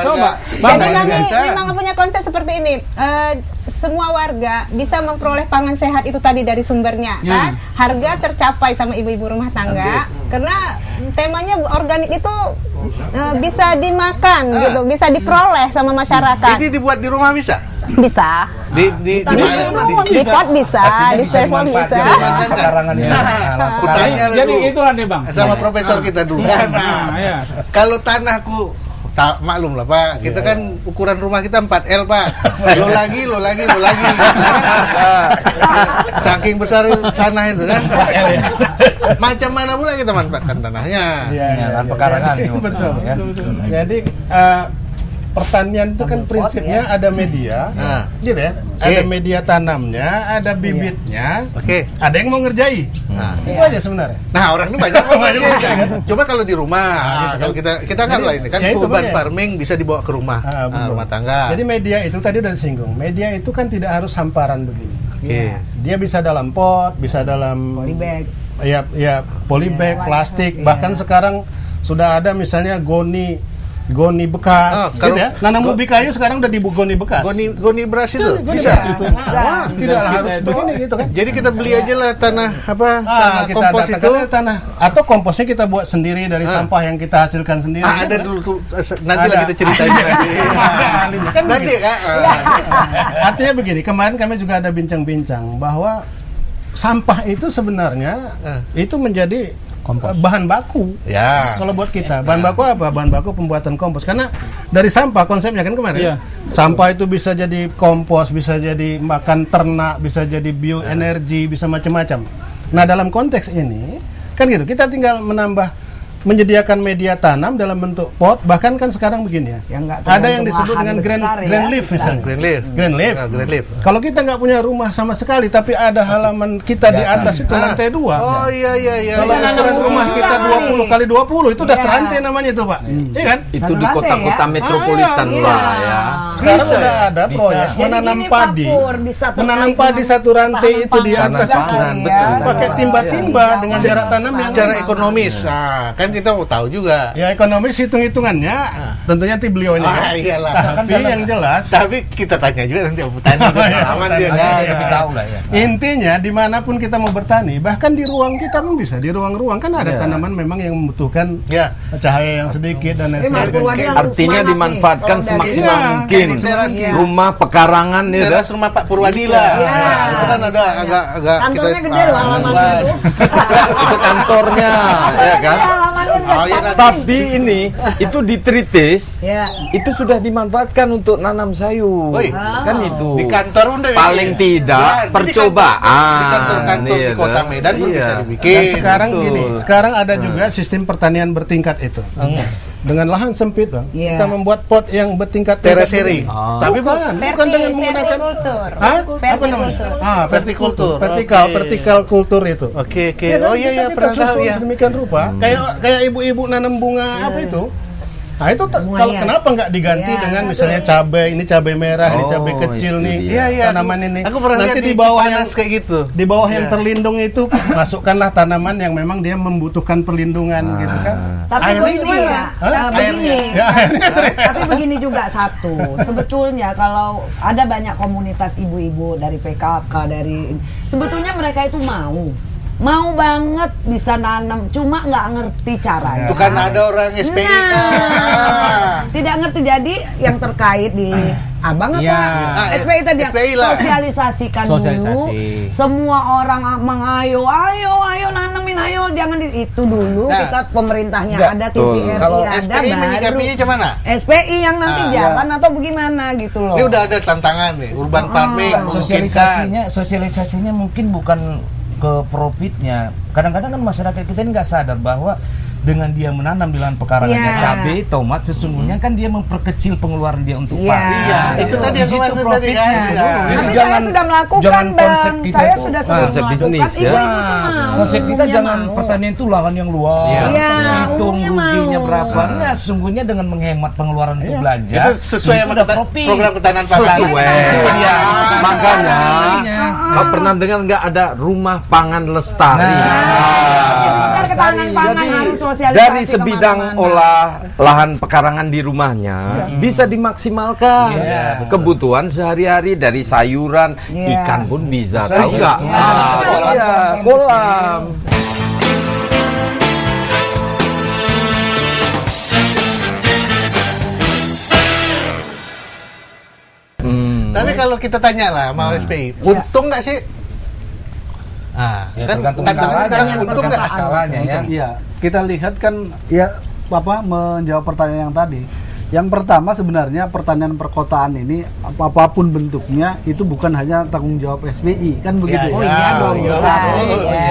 [SPEAKER 3] Coba.
[SPEAKER 7] Jadi
[SPEAKER 1] Bang,
[SPEAKER 7] kami
[SPEAKER 1] biasa.
[SPEAKER 7] memang punya konsep seperti ini. Semua warga bisa memperoleh pangan sehat itu tadi dari sumbernya,
[SPEAKER 3] Ya.
[SPEAKER 7] kan? Harga tercapai sama ibu-ibu rumah tangga. Karena temanya organik itu bisa dimakan gitu, bisa diperoleh sama masyarakat.
[SPEAKER 1] Ini dibuat di rumah bisa?
[SPEAKER 7] Bisa.
[SPEAKER 1] Di
[SPEAKER 7] Di pot bisa, di styrofoam bisa.
[SPEAKER 4] Pekarangan ya.
[SPEAKER 1] Tanya
[SPEAKER 3] Jadi
[SPEAKER 1] lu
[SPEAKER 3] itulah nih, Bang.
[SPEAKER 1] sama profesor kita dulu.
[SPEAKER 3] Nah, ya.
[SPEAKER 1] Kalau tanahku maklum lah Pak, kita kan ukuran rumah kita 4L Pak. Lo lagi. Saking besar tanah itu kan. Macam mana pula kita manfaatkan tanahnya?
[SPEAKER 4] Lahan pekarangan.
[SPEAKER 8] Betul.
[SPEAKER 4] Ya.
[SPEAKER 8] Jadi pertanian itu kan prinsipnya ada media,
[SPEAKER 1] Nah.
[SPEAKER 8] gitu ya. Ada media tanamnya, ada bibitnya,
[SPEAKER 1] Oke.
[SPEAKER 8] ada yang mau ngerjai.
[SPEAKER 1] Nah.
[SPEAKER 8] Itu aja sebenarnya.
[SPEAKER 1] Nah, orang ini banyak Coba kalau di rumah, kalau kita kan
[SPEAKER 8] Jadi,
[SPEAKER 1] lah ini kan
[SPEAKER 8] ya itu
[SPEAKER 1] urban
[SPEAKER 8] makanya.
[SPEAKER 1] farming bisa dibawa ke rumah,
[SPEAKER 8] Betul.
[SPEAKER 1] rumah tangga.
[SPEAKER 8] Jadi media itu tadi udah disinggung. Media itu kan tidak harus hamparan begini.
[SPEAKER 1] Oke.
[SPEAKER 8] Dia bisa dalam pot, bisa dalam
[SPEAKER 5] Polybag.
[SPEAKER 8] ya polybag, plastik, bahkan sekarang sudah ada misalnya goni bekas, gitu ya. Nanam ubi kayu sekarang udah di goni bekas.
[SPEAKER 1] Goni beras itu
[SPEAKER 8] Goni
[SPEAKER 1] bisa.
[SPEAKER 8] beras itu. Tidak harus begini gitu kan.
[SPEAKER 1] Jadi kita beli aja lah tanah tanah
[SPEAKER 8] Kita
[SPEAKER 1] kompos itu.
[SPEAKER 8] datangkan tanah atau komposnya kita buat sendiri dari sampah yang kita hasilkan sendiri.
[SPEAKER 1] Ada dulu tuh nanti lah
[SPEAKER 8] Ada.
[SPEAKER 1] kita ceritain nanti Kak.
[SPEAKER 8] Artinya begini, kemarin kami juga ada bincang-bincang bahwa sampah itu sebenarnya itu menjadi bahan baku.
[SPEAKER 1] Ya.
[SPEAKER 8] Kalau buat kita, bahan baku apa? Bahan baku pembuatan kompos. Karena dari sampah konsepnya kan kemarin.
[SPEAKER 3] Iya.
[SPEAKER 8] Sampah itu bisa jadi kompos, bisa jadi makan ternak, bisa jadi bioenergi, bisa macam-macam. Nah, dalam konteks ini kan gitu, kita tinggal menyediakan media tanam dalam bentuk pot, bahkan kan sekarang begini ya. Ada yang disebut dengan grand leaf misalnya. Grand leaf. Kalau kita nggak punya rumah sama sekali, tapi ada halaman kita di atas itu lantai 2.
[SPEAKER 1] Oh iya.
[SPEAKER 8] Kalau ukuran rumah kita 20 kali 20 itu udah serantai namanya itu Pak. Iya kan?
[SPEAKER 10] Itu di kota-kota metropolitan lah ya.
[SPEAKER 8] Sekarang udah ada proyek menanam padi. Menanam padi satu rantai itu di atas itu.
[SPEAKER 10] betul.
[SPEAKER 8] Pakai timba-timba dengan jarak tanam yang
[SPEAKER 1] secara ekonomis. Nah, kan kita mau tahu juga.
[SPEAKER 8] Ya ekonomis hitung-hitungannya tentunya ti beliau ini.
[SPEAKER 1] Iyalah.
[SPEAKER 8] Tapi yang jelas,
[SPEAKER 1] tapi kita tanya juga nanti sama petani pengalaman dia kan.
[SPEAKER 4] Lebih tahu lah ya.
[SPEAKER 8] intinya dimanapun kita mau bertani, bahkan di ruang kita pun bisa, di ruang-ruang kan ada tanaman memang yang membutuhkan cahaya yang sedikit dan lain sebagainya.
[SPEAKER 10] Artinya dimanfaatkan semaksimal mungkin. Rumah pekarangan ya.
[SPEAKER 1] Teras rumah Pak Purwadila. Itu kan ada agak
[SPEAKER 5] kantornya gede loh halamannya tuh.
[SPEAKER 10] Itu kantornya, ya kan? Tapi ini itu di Tritis, itu sudah dimanfaatkan untuk nanam sayur, kan itu.
[SPEAKER 1] Di kantor udah
[SPEAKER 10] paling tidak percobaan.
[SPEAKER 1] Di kantor-kantor di Kota Medan pun bisa dibikin.
[SPEAKER 8] Dan sekarang gini, sekarang ada juga sistem pertanian bertingkat itu. Dengan lahan sempit, Bang. Kita membuat pot yang bertingkat
[SPEAKER 1] teraseri.
[SPEAKER 8] Tapi bukan dengan menggunakan apa namanya? Vertikultur. Vertikal kultur itu.
[SPEAKER 1] Oke.
[SPEAKER 8] Oh iya, pernah tahu ya. Demikian rupa. Kayak ibu-ibu nanam bunga apa itu? Nah itu kalau kenapa nggak diganti dengan misalnya cabai, ini cabai merah, ini cabai kecil nih, tanaman ini.
[SPEAKER 1] Aku pernah
[SPEAKER 8] nanti
[SPEAKER 1] di
[SPEAKER 8] bawah yang
[SPEAKER 1] kayak gitu.
[SPEAKER 8] Di bawah yang terlindung itu masukkanlah tanaman yang memang dia membutuhkan perlindungan gitu kan.
[SPEAKER 5] Tapi begini juga satu. Sebetulnya kalau ada banyak komunitas ibu-ibu dari PKK sebetulnya mereka itu mau banget bisa nanam, cuma nggak ngerti caranya.
[SPEAKER 1] Itu kan ada orang SPI
[SPEAKER 5] tidak ngerti, jadi yang terkait di abang SPI tadi sosialisasikan dulu, semua orang ayo nanamin, ayo jangan itu dulu kita pemerintahnya ada, TVRI
[SPEAKER 1] kalau
[SPEAKER 5] ada,
[SPEAKER 1] SPI menyikapinya gimana?
[SPEAKER 5] SPI yang nanti jalan atau bagaimana gitu loh.
[SPEAKER 1] Ini udah ada tantangan nih, urban farming.
[SPEAKER 4] Sosialisasinya mungkin bukan ke profitnya. Kadang-kadang kan masyarakat kita ini nggak sadar bahwa dengan dia menanam di lahan pekarangannya cabai, tomat, sesungguhnya kan dia memperkecil pengeluaran dia untuk panen.
[SPEAKER 1] Itu tadi yang maksud tadi kan.
[SPEAKER 5] Tapi saya sudah melakukan,
[SPEAKER 4] konsep kita
[SPEAKER 5] saya
[SPEAKER 4] itu,
[SPEAKER 5] sudah sering melakukan.
[SPEAKER 4] Konsep kita jangan pertanian itu lahan yang luas, hitung ruginya berapa. Enggak, sesungguhnya dengan menghemat pengeluaran untuk belanja.
[SPEAKER 1] Itu sesuai sama program ketahanan pangan.
[SPEAKER 10] Makanya, kau pernah dengar nggak ada rumah pangan lestari?
[SPEAKER 5] Ketahanan pangan harus sosialisasi
[SPEAKER 10] dari sebidang olah lahan pekarangan di rumahnya bisa dimaksimalkan kebutuhan sehari-hari dari sayuran, ikan pun bisa, tahu nggak? Kolam.
[SPEAKER 1] Tapi kalau kita tanya lah sama SPI, untung nggak sih?
[SPEAKER 4] Kan tantangannya sekarang untung nggak skalanya ya?
[SPEAKER 6] Iya, kita lihat kan menjawab pertanyaan yang tadi. Yang pertama sebenarnya pertanian perkotaan ini apapun bentuknya itu bukan hanya tanggung jawab SPI kan begitu ya?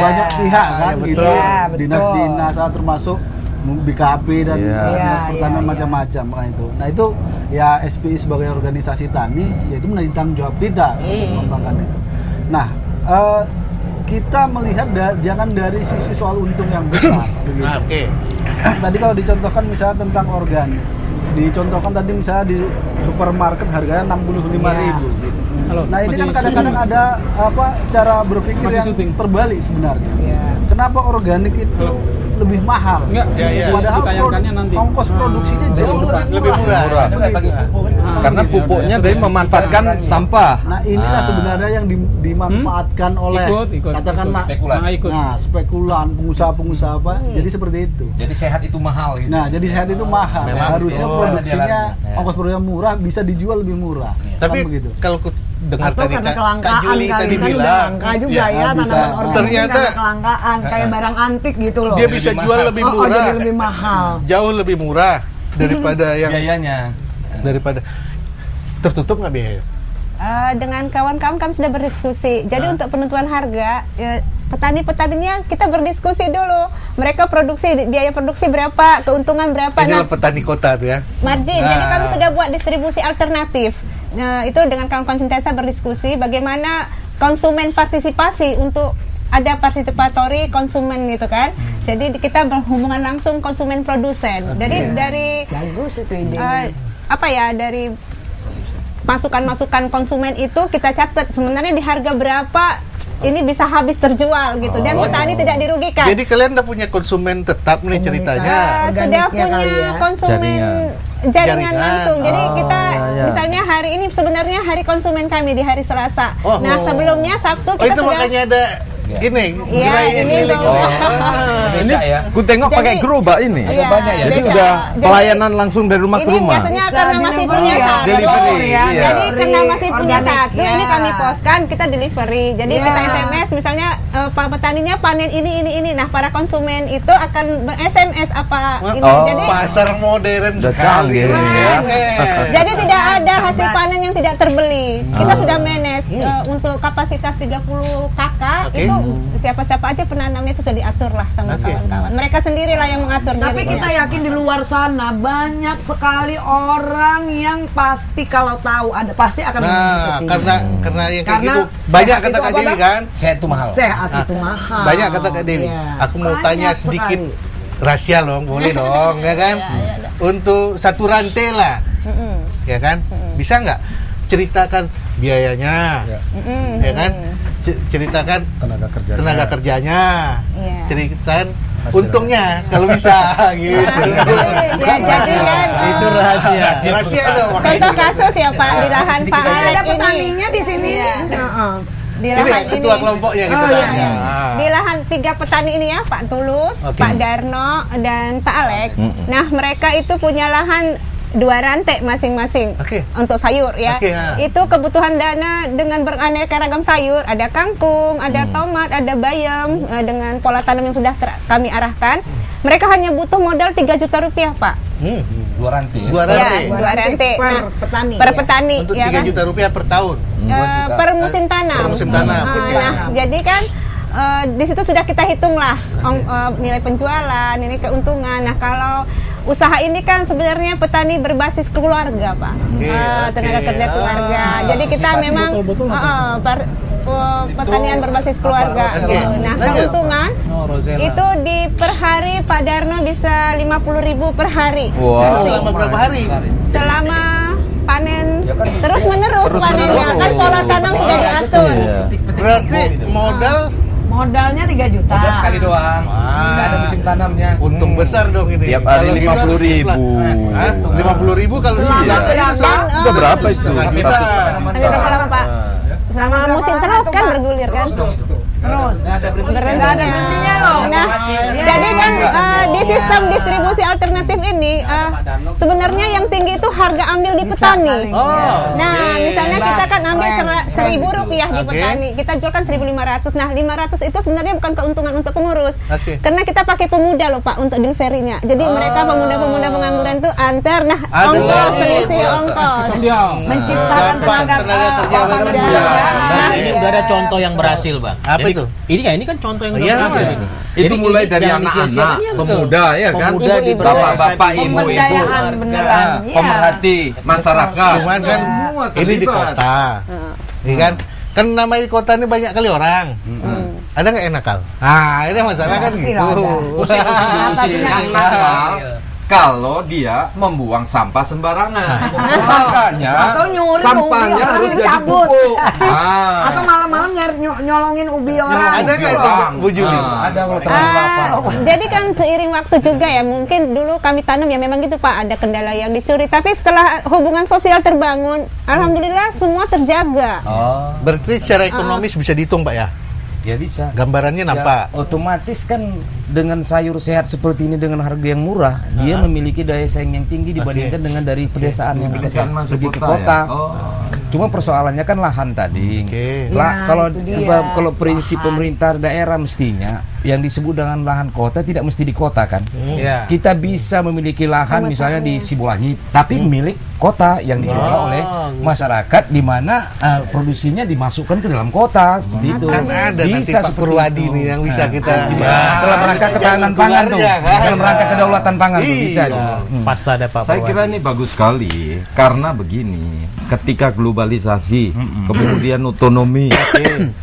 [SPEAKER 6] Banyak pihak kan gitu, dinas-dinas termasuk BKP dan dinas pertanian macam-macam itu. Nah itu ya SPI sebagai organisasi tani yaitu menjadi tanggung jawab kita mengembangkan itu. Nah kita melihat jangan dari sisi soal untung yang besar. Tadi kalau dicontohkan misalnya tentang organik, dicontohkan tadi misalnya di supermarket harganya 65.000 gitu. Nah ini kan kadang-kadang ada cara berpikir yang terbalik sebenarnya. Kenapa organik itu lebih mahal? Padahal ongkos produksinya jauh lebih murah.
[SPEAKER 10] Karena pupuknya dari memanfaatkan sampah.
[SPEAKER 6] Nah inilah sebenarnya yang dimanfaatkan oleh katakanlah spekulan, pengusaha-pengusaha jadi seperti itu.
[SPEAKER 4] Jadi sehat itu mahal gitu.
[SPEAKER 6] Nah jadi sehat itu mahal. Harusnya produksinya ongkos produksinya murah bisa dijual lebih murah.
[SPEAKER 1] Tapi kalau dengar tadi
[SPEAKER 5] Kak
[SPEAKER 1] Juli tadi bilang
[SPEAKER 5] juga tanaman organik
[SPEAKER 1] ternyata
[SPEAKER 5] kelangkaan kayak barang antik gitu loh.
[SPEAKER 1] Dia bisa jual lebih murah,
[SPEAKER 5] jadi lebih mahal,
[SPEAKER 1] jauh lebih murah daripada yang
[SPEAKER 4] biayanya,
[SPEAKER 1] daripada tertutup nggak biaya.
[SPEAKER 7] Dengan kawan-kawan kami sudah berdiskusi. Jadi untuk penentuan harga petani-petaninya kita berdiskusi dulu. Mereka biaya produksi berapa, keuntungan berapa.
[SPEAKER 1] Inilah petani kota tuh ya.
[SPEAKER 7] Margin. Jadi kami sudah buat distribusi alternatif. Itu dengan kawan-kawan Sintesa berdiskusi bagaimana konsumen partisipasi untuk ada participatory konsumen gitu kan. Jadi kita berhubungan langsung konsumen produsen. Jadi dari
[SPEAKER 5] bagus itu ide.
[SPEAKER 7] Dari masukan-masukan konsumen itu kita catat sebenarnya di harga berapa ini bisa habis terjual gitu dan petani tidak dirugikan.
[SPEAKER 1] Jadi kalian udah punya konsumen tetap nih ceritanya.
[SPEAKER 7] Sudah punya konsumen jaringan langsung. Jadi kita misalnya hari ini sebenarnya hari konsumen kami di hari Selasa. Nah, sebelumnya Sabtu kita
[SPEAKER 1] itu
[SPEAKER 7] sudah
[SPEAKER 1] makanya ada ini.
[SPEAKER 7] ini tuh.
[SPEAKER 10] Ini ku tengok pakai gerobak ini.
[SPEAKER 7] Iya,
[SPEAKER 10] Banyak ya. Jadi
[SPEAKER 7] beca.
[SPEAKER 10] udah
[SPEAKER 7] Jadi,
[SPEAKER 10] pelayanan langsung dari rumah ke
[SPEAKER 7] ini
[SPEAKER 10] rumah.
[SPEAKER 7] biasanya karena masih punya satu,
[SPEAKER 10] Delivery, iya.
[SPEAKER 7] jadi karena masih punya satu,
[SPEAKER 5] ya.
[SPEAKER 7] ini kami postkan, kita delivery. Jadi kita SMS, misalnya Pak petaninya panen ini. Nah, para konsumen itu akan ber-SMS apa ini. Jadi
[SPEAKER 1] pasar modern sekali.
[SPEAKER 7] jadi tidak ada hasil panen yang tidak terbeli. Kita sudah manage untuk kapasitas 30 kakak itu siapa-siapa aja penanamnya itu sudah diatur lah sama kawan-kawan. Mereka sendirilah yang mengatur
[SPEAKER 5] Tapi
[SPEAKER 7] dirinya.
[SPEAKER 5] kita yakin di luar sana banyak sekali orang yang pasti kalau tahu ada pasti akan menuju ke sini.
[SPEAKER 1] Karena yang kayak
[SPEAKER 5] Karena
[SPEAKER 1] gitu banyak
[SPEAKER 5] sehat
[SPEAKER 1] kata
[SPEAKER 5] itu
[SPEAKER 1] Kak
[SPEAKER 5] apa,
[SPEAKER 1] Dewi
[SPEAKER 5] Bang?
[SPEAKER 1] kan.
[SPEAKER 4] Sehat itu mahal.
[SPEAKER 5] Sehat itu mahal.
[SPEAKER 1] Banyak kata Kak Dewi.
[SPEAKER 5] Iya.
[SPEAKER 1] Aku mau
[SPEAKER 5] Banyak
[SPEAKER 1] tanya sedikit rahasia dong, boleh dong, ya kan? Untuk satu rantai lah, ya kan? Bisa nggak ceritakan biayanya, ya kan? Ceritakan tenaga kerjanya, ceritakan untungnya kalau bisa, gitu.
[SPEAKER 7] Ya, jadi kan
[SPEAKER 9] Itu rahasia.
[SPEAKER 1] Rahasia dong.
[SPEAKER 7] contoh kasus ya Pak di lahan Pak Alek
[SPEAKER 5] Ada
[SPEAKER 7] ini.
[SPEAKER 5] petaninya di sini.
[SPEAKER 7] Di
[SPEAKER 1] Ini
[SPEAKER 7] lahan
[SPEAKER 1] ketua kelompoknya gitu kan.
[SPEAKER 7] iya. Di lahan 3 petani ini ya, Pak Tulus, Pak Darno, dan Pak Alek. Nah, mereka itu punya lahan 2 rantai masing-masing untuk sayur ya. Itu kebutuhan dana dengan beraneka ragam sayur, ada kangkung, ada tomat, ada bayam dengan pola tanam yang sudah kami arahkan. Mereka hanya butuh modal 3 juta rupiah, Pak.
[SPEAKER 4] 2 rantai.
[SPEAKER 1] 2 rantai.
[SPEAKER 7] Ya, 2 rantai.
[SPEAKER 5] Per
[SPEAKER 7] Nah,
[SPEAKER 5] petani.
[SPEAKER 7] per petani
[SPEAKER 1] Untuk
[SPEAKER 7] ya
[SPEAKER 1] 3
[SPEAKER 7] kan?
[SPEAKER 1] juta rupiah per tahun.
[SPEAKER 7] Per musim tanam.
[SPEAKER 1] Per musim tanam.
[SPEAKER 7] Nah, jadi kan di situ sudah kita hitung lah nilai penjualan, ini keuntungan. Nah, kalau usaha ini kan sebenarnya petani berbasis keluarga, Pak. Tenaga kerja keluarga. Jadi kita memang pertanian berbasis keluarga gitu. Nah, keuntungan itu di per hari Pak Darno bisa 50.000 per hari.
[SPEAKER 1] Selama berapa hari?
[SPEAKER 7] Selama panen terus menerus panennya kan pola tanam sudah diatur.
[SPEAKER 1] Berarti
[SPEAKER 5] modalnya 3 juta.
[SPEAKER 4] Udah sekali doang. Nggak ada musim tanamnya.
[SPEAKER 1] Untung besar dong ini.
[SPEAKER 10] Tiap hari 50.000.
[SPEAKER 1] 50.000 kalau sebulan
[SPEAKER 10] Udah berapa itu?
[SPEAKER 7] Berapa, Pak? Selama musim terus kan bergulir kan? Terus berhentinya loh. Nah, jadi kan di sistem distribusi alternatif ini sebenarnya yang tinggi itu harga ambil di petani. Nah, misalnya kita kan ambil 1.000 rupiah di petani, kita jualkan 1.500. Nah, 500 itu sebenarnya bukan keuntungan untuk pengurus, karena kita pakai pemuda loh Pak untuk deliverynya. Jadi mereka pemuda-pemuda pengangguran tuh antar, nah ongkos selisih ongkos,
[SPEAKER 5] menciptakan tenaga kerja baru.
[SPEAKER 9] Nah, ini udah ada contoh yang berhasil, Bang.
[SPEAKER 1] Apa itu?
[SPEAKER 9] Ini kan contoh yang berhasil ini.
[SPEAKER 10] Itu
[SPEAKER 9] Jadi
[SPEAKER 10] mulai
[SPEAKER 9] ini
[SPEAKER 10] dari
[SPEAKER 9] jangan
[SPEAKER 10] anak-anak,
[SPEAKER 9] disia-siakan, ya, betul.
[SPEAKER 10] pemuda ya kan,
[SPEAKER 9] Pemuda,
[SPEAKER 10] bapak-bapak, ibu-ibu,
[SPEAKER 5] Pemberdayaan beneran, iya.
[SPEAKER 10] pemerhati masyarakat.
[SPEAKER 1] Cuman kan
[SPEAKER 10] Semua
[SPEAKER 1] ini di
[SPEAKER 10] terlibat.
[SPEAKER 1] kota, iya kan? Kan namanya kota ini banyak kali orang. Ada nggak yang nakal? Nah, ini masalah kan gitu.
[SPEAKER 10] Yang nakal kalau dia membuang sampah sembarangan, makanya
[SPEAKER 5] Atau nyuri
[SPEAKER 10] sampahnya
[SPEAKER 5] ubi orang
[SPEAKER 10] harus
[SPEAKER 5] yang
[SPEAKER 10] jadi
[SPEAKER 5] cabut.
[SPEAKER 10] pupuk.
[SPEAKER 5] Atau malam-malam nyolongin ubi orang.
[SPEAKER 1] Ada nggak itu Bu Juli?
[SPEAKER 4] Ada kalau terlalu lapar.
[SPEAKER 7] Jadi kan seiring waktu juga ya, mungkin dulu kami tanam ya memang gitu Pak, ada kendala yang dicuri. Tapi setelah hubungan sosial terbangun, alhamdulillah semua terjaga.
[SPEAKER 1] Berarti secara ekonomis bisa dihitung Pak ya?
[SPEAKER 4] Ya bisa.
[SPEAKER 1] Gambarannya nampak.
[SPEAKER 4] Ya, otomatis kan dengan sayur sehat seperti ini dengan harga yang murah, dia memiliki daya saing yang tinggi dibandingkan dengan dari pedesaan yang kita pergi ke kota. Cuma persoalannya kan lahan tadi. Kalau kalau prinsip pemerintah daerah mestinya yang disebut dengan lahan kota tidak mesti di kota kan. Kita bisa memiliki lahan misalnya di Sibolangit, tapi milik kota yang dikelola oleh masyarakat di mana produksinya dimasukkan ke dalam kota seperti itu.
[SPEAKER 1] Kan ada nanti
[SPEAKER 4] Bisa
[SPEAKER 1] Pak Purwadi nih yang bisa kita
[SPEAKER 4] dalam rangka ketahanan pangan tuh, dalam rangka kedaulatan pangan tuh bisa.
[SPEAKER 9] Pasti ada Pak.
[SPEAKER 10] Saya kira ini bagus sekali karena begini, ketika globalisasi, kemudian otonomi,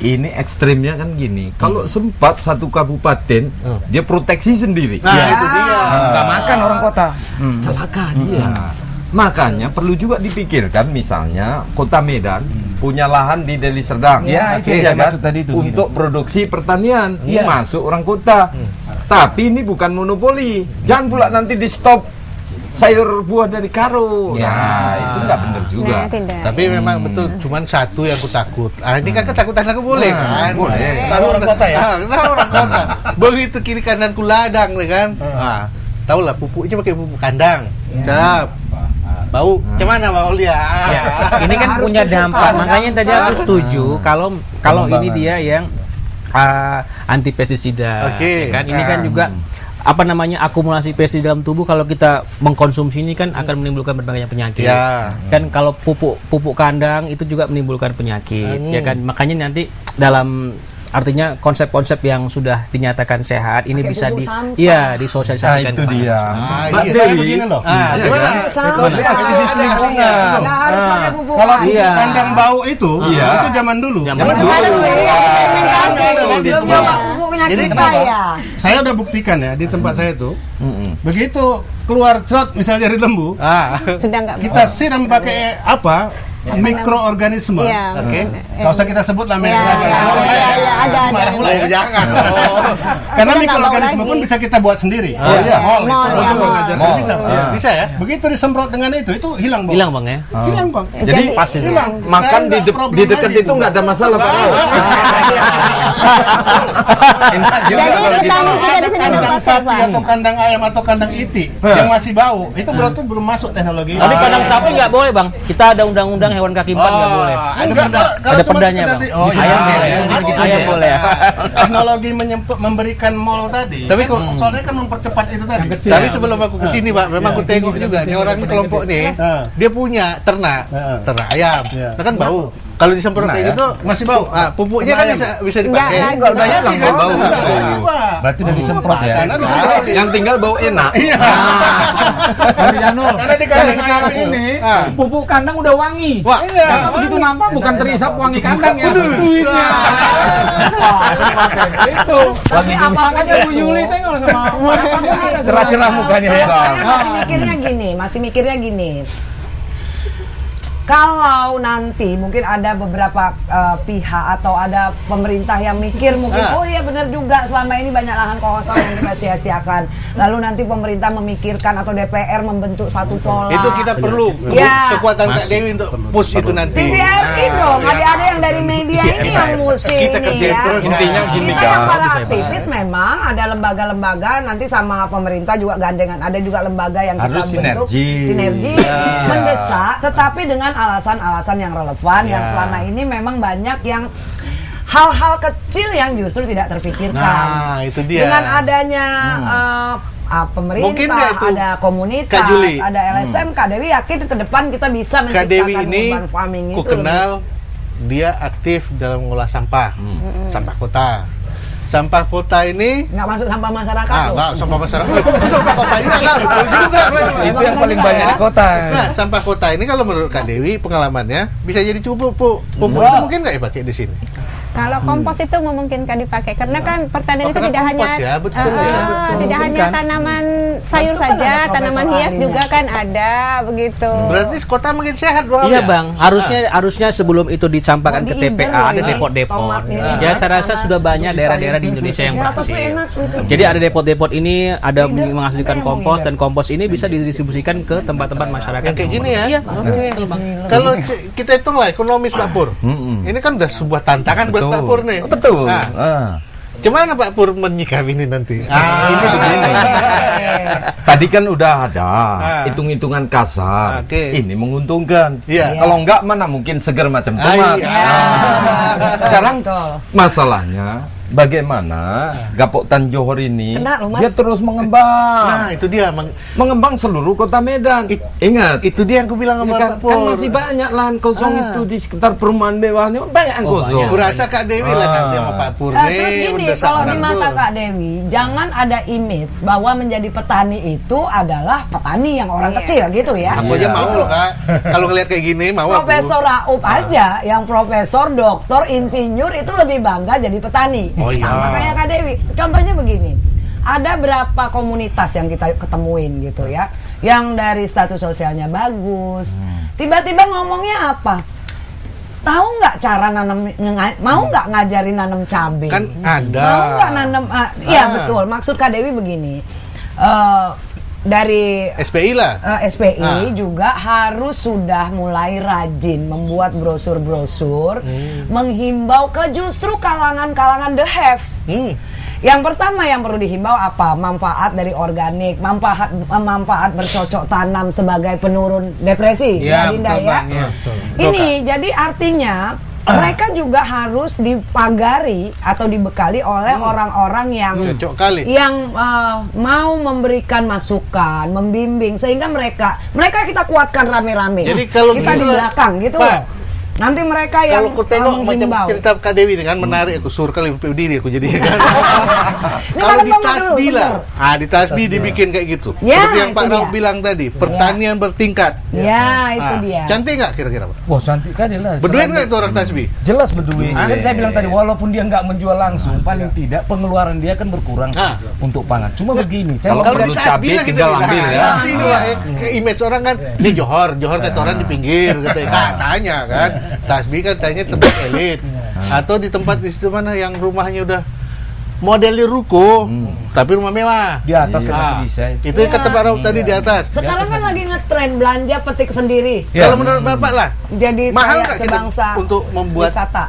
[SPEAKER 10] ini ekstrimnya kan gini. Kalau sempat satu kabupaten dia proteksi sendiri,
[SPEAKER 1] Nah, itu dia.
[SPEAKER 4] Nggak makan orang kota.
[SPEAKER 10] celaka dia. Makanya perlu juga dipikirkan misalnya Kota Medan punya lahan di Deli Serdang.
[SPEAKER 4] Ya, itu
[SPEAKER 10] ya
[SPEAKER 4] yang
[SPEAKER 10] kan?
[SPEAKER 4] maksud tadi itu.
[SPEAKER 10] Untuk produksi pertanian
[SPEAKER 4] Iya.
[SPEAKER 10] masuk orang kota. Tapi ini bukan monopoli. Jangan pula nanti di stop sayur buah dari Karo.
[SPEAKER 4] Ya.
[SPEAKER 10] Nah, itu nggak benar juga.
[SPEAKER 7] Nah, tidak.
[SPEAKER 1] Tapi memang betul, cuman satu yang aku takut. Ini kan ketakutan aku boleh kan?
[SPEAKER 10] boleh.
[SPEAKER 1] Kalau orang kota ya? Nah, orang kota. Begitu kiri kananku ladang, kan? Nah, tahu lah pupuknya pakai pupuk kandang. Cap. Bau, cuman bau dia.
[SPEAKER 9] Ya, ini kan punya dampak. Makanya tadi aku setuju kalau ini dia yang anti pestisida.
[SPEAKER 1] Oke.
[SPEAKER 9] Ya kan ini kan juga apa namanya akumulasi pestisida dalam tubuh kalau kita mengkonsumsi ini kan akan menimbulkan berbagai penyakit.
[SPEAKER 1] Ya.
[SPEAKER 9] Kan kalau pupuk kandang itu juga menimbulkan penyakit, ya kan. Makanya nanti dalam artinya konsep-konsep yang sudah dinyatakan sehat ini bisa disosialisasikan.
[SPEAKER 10] Nah, itu dia.
[SPEAKER 8] Mbak Dewi begini loh.
[SPEAKER 1] Gimana?
[SPEAKER 8] Itu dia ada di sisi lingkungan.
[SPEAKER 5] Nggak harus pakai pupuk.
[SPEAKER 8] Kalau
[SPEAKER 9] Iya.
[SPEAKER 8] kandang bau itu zaman dulu.
[SPEAKER 9] Zaman
[SPEAKER 8] dulu.
[SPEAKER 5] Belum nyoba pupuknya
[SPEAKER 8] Jadi
[SPEAKER 5] kita
[SPEAKER 8] kenapa?
[SPEAKER 5] ya.
[SPEAKER 8] Saya udah buktikan ya di tempat saya itu. Begitu keluar crot misalnya dari lembu,
[SPEAKER 7] Sudah nggak
[SPEAKER 8] kita siram pakai apa? Mikroorganisme.
[SPEAKER 7] Iya.
[SPEAKER 1] Oke.
[SPEAKER 8] Nggak usah kita sebut lah merek
[SPEAKER 7] Iya,
[SPEAKER 8] lagi.
[SPEAKER 7] iya, ada.
[SPEAKER 8] Marah pula ya.
[SPEAKER 1] Jangan.
[SPEAKER 8] Karena
[SPEAKER 7] Udah nggak
[SPEAKER 8] mikroorganisme
[SPEAKER 7] bau
[SPEAKER 8] pun
[SPEAKER 7] lagi.
[SPEAKER 8] bisa kita buat sendiri.
[SPEAKER 1] Oh, iya.
[SPEAKER 8] Mol,
[SPEAKER 7] Mol,
[SPEAKER 8] itu.
[SPEAKER 7] iya,
[SPEAKER 8] Itu
[SPEAKER 7] mol.
[SPEAKER 8] ngajar.
[SPEAKER 10] Mol.
[SPEAKER 8] Bisa.
[SPEAKER 10] Iya.
[SPEAKER 1] Bisa ya?
[SPEAKER 8] Begitu disemprot dengan itu hilang bang.
[SPEAKER 9] Hilang Bang ya.
[SPEAKER 8] Hilang bang.
[SPEAKER 10] Jadi
[SPEAKER 9] Pas itu.
[SPEAKER 8] Hilang.
[SPEAKER 10] makan
[SPEAKER 8] Sekarang
[SPEAKER 10] di,
[SPEAKER 8] nggak problem
[SPEAKER 10] di dekat
[SPEAKER 8] lagi
[SPEAKER 10] itu nggak ada masalah Pak Raul. Enak juga
[SPEAKER 7] Jadi
[SPEAKER 10] kalau gitu.
[SPEAKER 7] petani tidak di sini
[SPEAKER 8] Kandang
[SPEAKER 7] dapat
[SPEAKER 8] sapi
[SPEAKER 7] apa?
[SPEAKER 8] atau kandang ayam atau kandang itik yang masih bau itu berarti belum masuk teknologi.
[SPEAKER 9] Tapi kandang sapi nggak boleh Bang. Kita ada undang-undang hewan kaki empat nggak boleh.
[SPEAKER 8] Kalau
[SPEAKER 9] Ada
[SPEAKER 8] cuma
[SPEAKER 9] perdanya,
[SPEAKER 8] sekedar
[SPEAKER 9] Bang.
[SPEAKER 8] di- oh,
[SPEAKER 9] Ayam
[SPEAKER 8] iya.
[SPEAKER 9] boleh.
[SPEAKER 8] Sedikit
[SPEAKER 9] Ayam
[SPEAKER 8] aja.
[SPEAKER 9] boleh.
[SPEAKER 8] Teknologi memberikan mall tadi.
[SPEAKER 1] Tapi kok
[SPEAKER 8] soalnya kan mempercepat itu tadi.
[SPEAKER 1] Tapi sebelum aku kesini Pak, memang aku tengok juga nih orang di kelompok nih, dia punya ternak ayam, nah kan bau. Kalau disemprot kayak gitu
[SPEAKER 8] Masih bau.
[SPEAKER 1] pupuknya kan bisa dipakai.
[SPEAKER 7] Enggak,
[SPEAKER 10] Enggak udah hilang
[SPEAKER 1] Kan?
[SPEAKER 10] bau.
[SPEAKER 4] Berarti udah disemprot ya.
[SPEAKER 8] Karena
[SPEAKER 10] Yang tinggal bau enak.
[SPEAKER 3] Dari Janul.
[SPEAKER 8] Karena di kandang
[SPEAKER 3] Sekarang
[SPEAKER 8] ayam itu.
[SPEAKER 3] ini pupuk kandang udah wangi.
[SPEAKER 1] Wah,
[SPEAKER 3] Karena begitu nampak bukan terisap wangi kandang ya. Duitnya. Itu. Tapi makanya Bu Yuli tengok sama dia ada
[SPEAKER 10] Cerah-cerah mukanya ya.
[SPEAKER 5] Masih mikirnya gini. Kalau nanti mungkin ada beberapa pihak atau ada pemerintah yang mikir mungkin oh iya benar juga selama ini banyak lahan kosong yang kita sia-siakan. Lalu nanti pemerintah memikirkan atau DPR membentuk satu pola.
[SPEAKER 1] Itu kita perlu
[SPEAKER 5] Ya.
[SPEAKER 1] kekuatan Kak Dewi untuk push itu nanti.
[SPEAKER 5] TVRI dong, ada yang dari media ini yang mesti
[SPEAKER 1] Kita
[SPEAKER 5] ini
[SPEAKER 1] kerjain
[SPEAKER 5] ya.
[SPEAKER 1] terus.
[SPEAKER 10] Intinya gini
[SPEAKER 5] Kita yang
[SPEAKER 10] kan.
[SPEAKER 5] para aktivis memang ada lembaga-lembaga nanti sama pemerintah juga gandengan. Ada juga lembaga yang kita
[SPEAKER 10] Harus
[SPEAKER 5] bentuk
[SPEAKER 10] sinergi.
[SPEAKER 5] mendesak, tetapi dengan alasan-alasan yang relevan yang selama ini memang banyak yang hal-hal kecil yang justru tidak terpikirkan.
[SPEAKER 1] Nah, itu dia.
[SPEAKER 5] Dengan adanya pemerintah,
[SPEAKER 1] Mungkin nggak itu,
[SPEAKER 5] ada komunitas,
[SPEAKER 1] Kak Juli?
[SPEAKER 5] ada LSM, Kak Dewi yakin ke depan kita bisa
[SPEAKER 1] Kak Dewi
[SPEAKER 5] menciptakan
[SPEAKER 1] ini
[SPEAKER 5] urban farming
[SPEAKER 1] ku
[SPEAKER 5] itu.
[SPEAKER 1] kenal dia aktif dalam mengolah sampah, sampah kota. Sampah kota ini
[SPEAKER 5] Nggak masuk sampah masyarakat loh.
[SPEAKER 1] enggak, sampah masyarakat. Sampah kota ini enggak betul juga.
[SPEAKER 10] Itu yang paling banyak di kota.
[SPEAKER 1] Nah, sampah kota ini kalau menurut Kak Dewi pengalamannya bisa jadi pupuk. Pupuk itu mungkin nggak dipakai di sini?
[SPEAKER 7] Kalau kompos itu memungkinkan dipakai karena kan pertanian itu
[SPEAKER 1] karena
[SPEAKER 7] tidak hanya
[SPEAKER 1] kompos ya, betul ya, betul.
[SPEAKER 7] tidak hanya tanaman sayur
[SPEAKER 5] Betul,
[SPEAKER 7] saja,
[SPEAKER 5] ada
[SPEAKER 7] tanaman
[SPEAKER 5] profesor
[SPEAKER 7] hias
[SPEAKER 5] ahlinya.
[SPEAKER 7] juga kan ada begitu.
[SPEAKER 1] Berarti kota makin sehat dong.
[SPEAKER 9] Iya Bang, harusnya sebelum itu dicampakkan ke
[SPEAKER 5] Diimbang
[SPEAKER 9] TPA ada
[SPEAKER 5] loh,
[SPEAKER 9] depot-depot.
[SPEAKER 5] tomat ini.
[SPEAKER 9] Ya saya rasa sudah banyak daerah-daerah di Indonesia yang
[SPEAKER 5] Ya, tapi
[SPEAKER 9] berhasil.
[SPEAKER 5] enak gitu.
[SPEAKER 9] Jadi ada depot-depot ini ada menghasilkan
[SPEAKER 5] ada yang
[SPEAKER 9] kompos
[SPEAKER 5] mengidap.
[SPEAKER 9] dan kompos ini bisa didistribusikan ke tempat-tempat masyarakat.
[SPEAKER 1] Yang kayak gini ya?
[SPEAKER 9] Iya, betul Bang.
[SPEAKER 1] Kalau kita hitung lah ekonomis Pak Pur, ini kan udah sebuah tantangan buat Pak Pur nih.
[SPEAKER 10] Betul.
[SPEAKER 1] Nah, gimana Pak Pur menyikapi ini nanti?
[SPEAKER 10] Ini begini. Tadi kan udah ada hitung-hitungan kasar.
[SPEAKER 1] Oke.
[SPEAKER 10] Ini menguntungkan.
[SPEAKER 1] Iya.
[SPEAKER 10] Kalau enggak mana mungkin seger macam tomat.
[SPEAKER 1] iya.
[SPEAKER 10] Sekarang
[SPEAKER 5] Betul.
[SPEAKER 10] masalahnya bagaimana Gapok Tan Johor ini
[SPEAKER 5] Kena loh, Mas.
[SPEAKER 10] dia terus mengembang.
[SPEAKER 1] Nah, itu dia.
[SPEAKER 10] Mengembang seluruh kota Medan. Ingat,
[SPEAKER 1] Itu dia yang aku bilang sama
[SPEAKER 10] ya kan,
[SPEAKER 1] Pak Pur.
[SPEAKER 10] kan masih banyak lahan kosong itu di sekitar perumahan mewahnya banyak yang kosong.
[SPEAKER 1] Aku rasa Kak Dewi lah nanti sama Pak Pur nih.
[SPEAKER 5] Terus gini,
[SPEAKER 1] mendesak
[SPEAKER 5] kalau di
[SPEAKER 1] orang
[SPEAKER 5] mata
[SPEAKER 1] tuh.
[SPEAKER 5] Kak Dewi, jangan ada image bahwa menjadi petani itu adalah petani yang orang kecil gitu ya.
[SPEAKER 1] Aku aja mau loh Kak. Kalau ngeliat kayak gini mau aku.
[SPEAKER 5] Profesor Raup aja, yang profesor, doktor, insinyur itu lebih bangga jadi petani.
[SPEAKER 1] Oh, iya.
[SPEAKER 5] Sama kayak Kak Dewi. Contohnya begini, ada berapa komunitas yang kita ketemuin gitu ya, yang dari status sosialnya bagus, tiba-tiba ngomongnya apa? Tahu nggak cara nanam, mau nggak ngajarin nanam cabai?
[SPEAKER 1] Kan ada.
[SPEAKER 5] Mau nggak nanam? Iya betul. Maksud Kak Dewi begini, dari
[SPEAKER 1] SPI lah.
[SPEAKER 5] SPI juga harus sudah mulai rajin membuat brosur-brosur, menghimbau ke justru kalangan-kalangan the have. Yang pertama yang perlu dihimbau apa? Manfaat dari organik, manfaat bercocok tanam sebagai penurun depresi.
[SPEAKER 9] Ya,
[SPEAKER 5] Dinda,
[SPEAKER 9] betul,
[SPEAKER 5] ya.
[SPEAKER 9] Bang, ya, betul.
[SPEAKER 5] Ini jadi artinya mereka juga harus dipagari atau dibekali oleh orang-orang yang
[SPEAKER 1] Cocok kali.
[SPEAKER 5] yang mau memberikan masukan, membimbing sehingga mereka kita kuatkan rame-rame.
[SPEAKER 1] Jadi kalau
[SPEAKER 5] kita di
[SPEAKER 1] gitu,
[SPEAKER 5] belakang gitu
[SPEAKER 1] Pak,
[SPEAKER 5] loh. Nanti mereka yang
[SPEAKER 1] kalau aku tengok macam
[SPEAKER 5] menghimbau.
[SPEAKER 1] cerita Kak Dewi ini kan menarik, aku suruh kali berdiri aku jadi kan.
[SPEAKER 5] Ini
[SPEAKER 1] Kalau
[SPEAKER 5] makan
[SPEAKER 1] di
[SPEAKER 5] mama dulu,
[SPEAKER 1] tasbih lah,
[SPEAKER 5] bentar.
[SPEAKER 1] di tasbih dibikin kayak gitu.
[SPEAKER 5] Ya,
[SPEAKER 1] Seperti yang
[SPEAKER 5] itu
[SPEAKER 1] Pak Rauf
[SPEAKER 5] dia.
[SPEAKER 1] bilang tadi, pertanian bertingkat.
[SPEAKER 5] Ya, itu dia.
[SPEAKER 1] Cantik nggak kira-kira Pak?
[SPEAKER 4] Wah, cantik kan jelas.
[SPEAKER 1] Berduit nggak itu orang tasbih?
[SPEAKER 4] Jelas berduit. Kan saya bilang tadi, walaupun dia nggak menjual langsung, paling tidak pengeluaran dia kan berkurang untuk pangan. Cuma begini, saya
[SPEAKER 10] Kalau
[SPEAKER 4] mau
[SPEAKER 10] perlu
[SPEAKER 1] di
[SPEAKER 10] cabai
[SPEAKER 1] lah
[SPEAKER 10] tinggal ambil ya.
[SPEAKER 1] Tasbih dulu, image orang kan, ini Johor kata orang di pinggir, katanya kan. Tasbih kan tanya tempat elit, atau di tempat di situ mana yang rumahnya udah modelnya ruko, tapi rumah mewah.
[SPEAKER 4] di atas kan masih bisa.
[SPEAKER 1] Itu kata Pak Rauf tadi di atas.
[SPEAKER 5] Sekarang kan lagi ngetren belanja petik sendiri.
[SPEAKER 1] Kalau menurut Bapak lah,
[SPEAKER 5] Jadi
[SPEAKER 1] mahal
[SPEAKER 5] kayak
[SPEAKER 1] nggak kita
[SPEAKER 5] sebangsa
[SPEAKER 1] untuk membuat
[SPEAKER 5] wisata.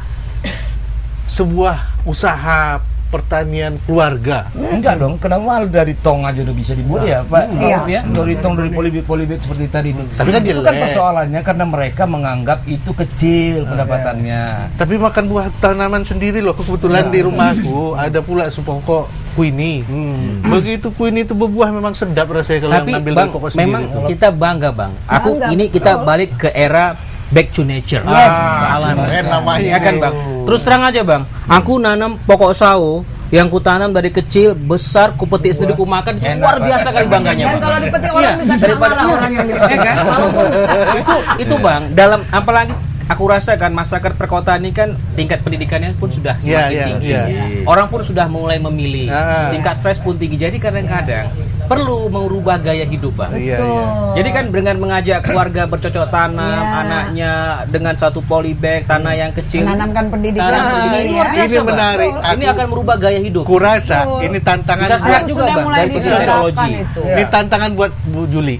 [SPEAKER 1] sebuah usaha pertanian keluarga?
[SPEAKER 4] Enggak dong, kenapa dari tong aja udah bisa dibuat ya Pak?
[SPEAKER 5] Iya.
[SPEAKER 4] Ya, dari tong, dari polybag seperti tadi itu.
[SPEAKER 1] Tapi kan
[SPEAKER 4] itu kan
[SPEAKER 1] jelek.
[SPEAKER 4] persoalannya karena mereka menganggap itu kecil pendapatannya.
[SPEAKER 1] Tapi makan buah tanaman sendiri loh. Kebetulan di rumahku ada pula sepongkok kuini. Begitu kuini itu berbuah memang sedap rasanya kalau
[SPEAKER 9] Tapi
[SPEAKER 1] yang ngambil
[SPEAKER 9] Bang,
[SPEAKER 1] dari pokok sendiri
[SPEAKER 9] memang
[SPEAKER 1] itu.
[SPEAKER 9] kita bangga Bang. Aku
[SPEAKER 5] Bangga,
[SPEAKER 9] ini kita balik ke era back to nature. Ke alam.
[SPEAKER 1] keren namanya
[SPEAKER 9] Ya kan
[SPEAKER 1] ini.
[SPEAKER 9] Bang. Terus terang aja Bang, aku nanam pokok sawo yang ku tanam dari kecil besar, ku petik sendiri, ku makan, itu luar biasa kali bangganya
[SPEAKER 5] Dan
[SPEAKER 9] Bang.
[SPEAKER 5] kalau dipetik orang
[SPEAKER 9] Iya,
[SPEAKER 5] bisa kena
[SPEAKER 9] daripada
[SPEAKER 5] marah orang yang dipetik.
[SPEAKER 9] Ya kan? itu Bang, dalam apalagi aku rasakan masyarakat perkotaan ini kan tingkat pendidikannya pun sudah semakin tinggi. Orang pun sudah mulai memilih. Tingkat stres pun tinggi. Jadi kadang-kadang perlu merubah gaya hidup Bang. Jadi kan dengan mengajak keluarga bercocok tanam, anaknya dengan satu polybag, tanah yang kecil,
[SPEAKER 5] Menanamkan pendidikan.
[SPEAKER 9] ini luar biasa,
[SPEAKER 1] Ini
[SPEAKER 9] Bang.
[SPEAKER 1] menarik.
[SPEAKER 9] Ini akan merubah gaya hidup.
[SPEAKER 1] Kurasa ini tantangan
[SPEAKER 9] Bisa sehat
[SPEAKER 1] buat
[SPEAKER 9] juga
[SPEAKER 5] Sudah
[SPEAKER 9] Bang
[SPEAKER 5] mulai
[SPEAKER 9] dari sisi
[SPEAKER 5] digerakkan
[SPEAKER 9] psikologi.
[SPEAKER 5] itu.
[SPEAKER 1] ini tantangan buat Bu Juli.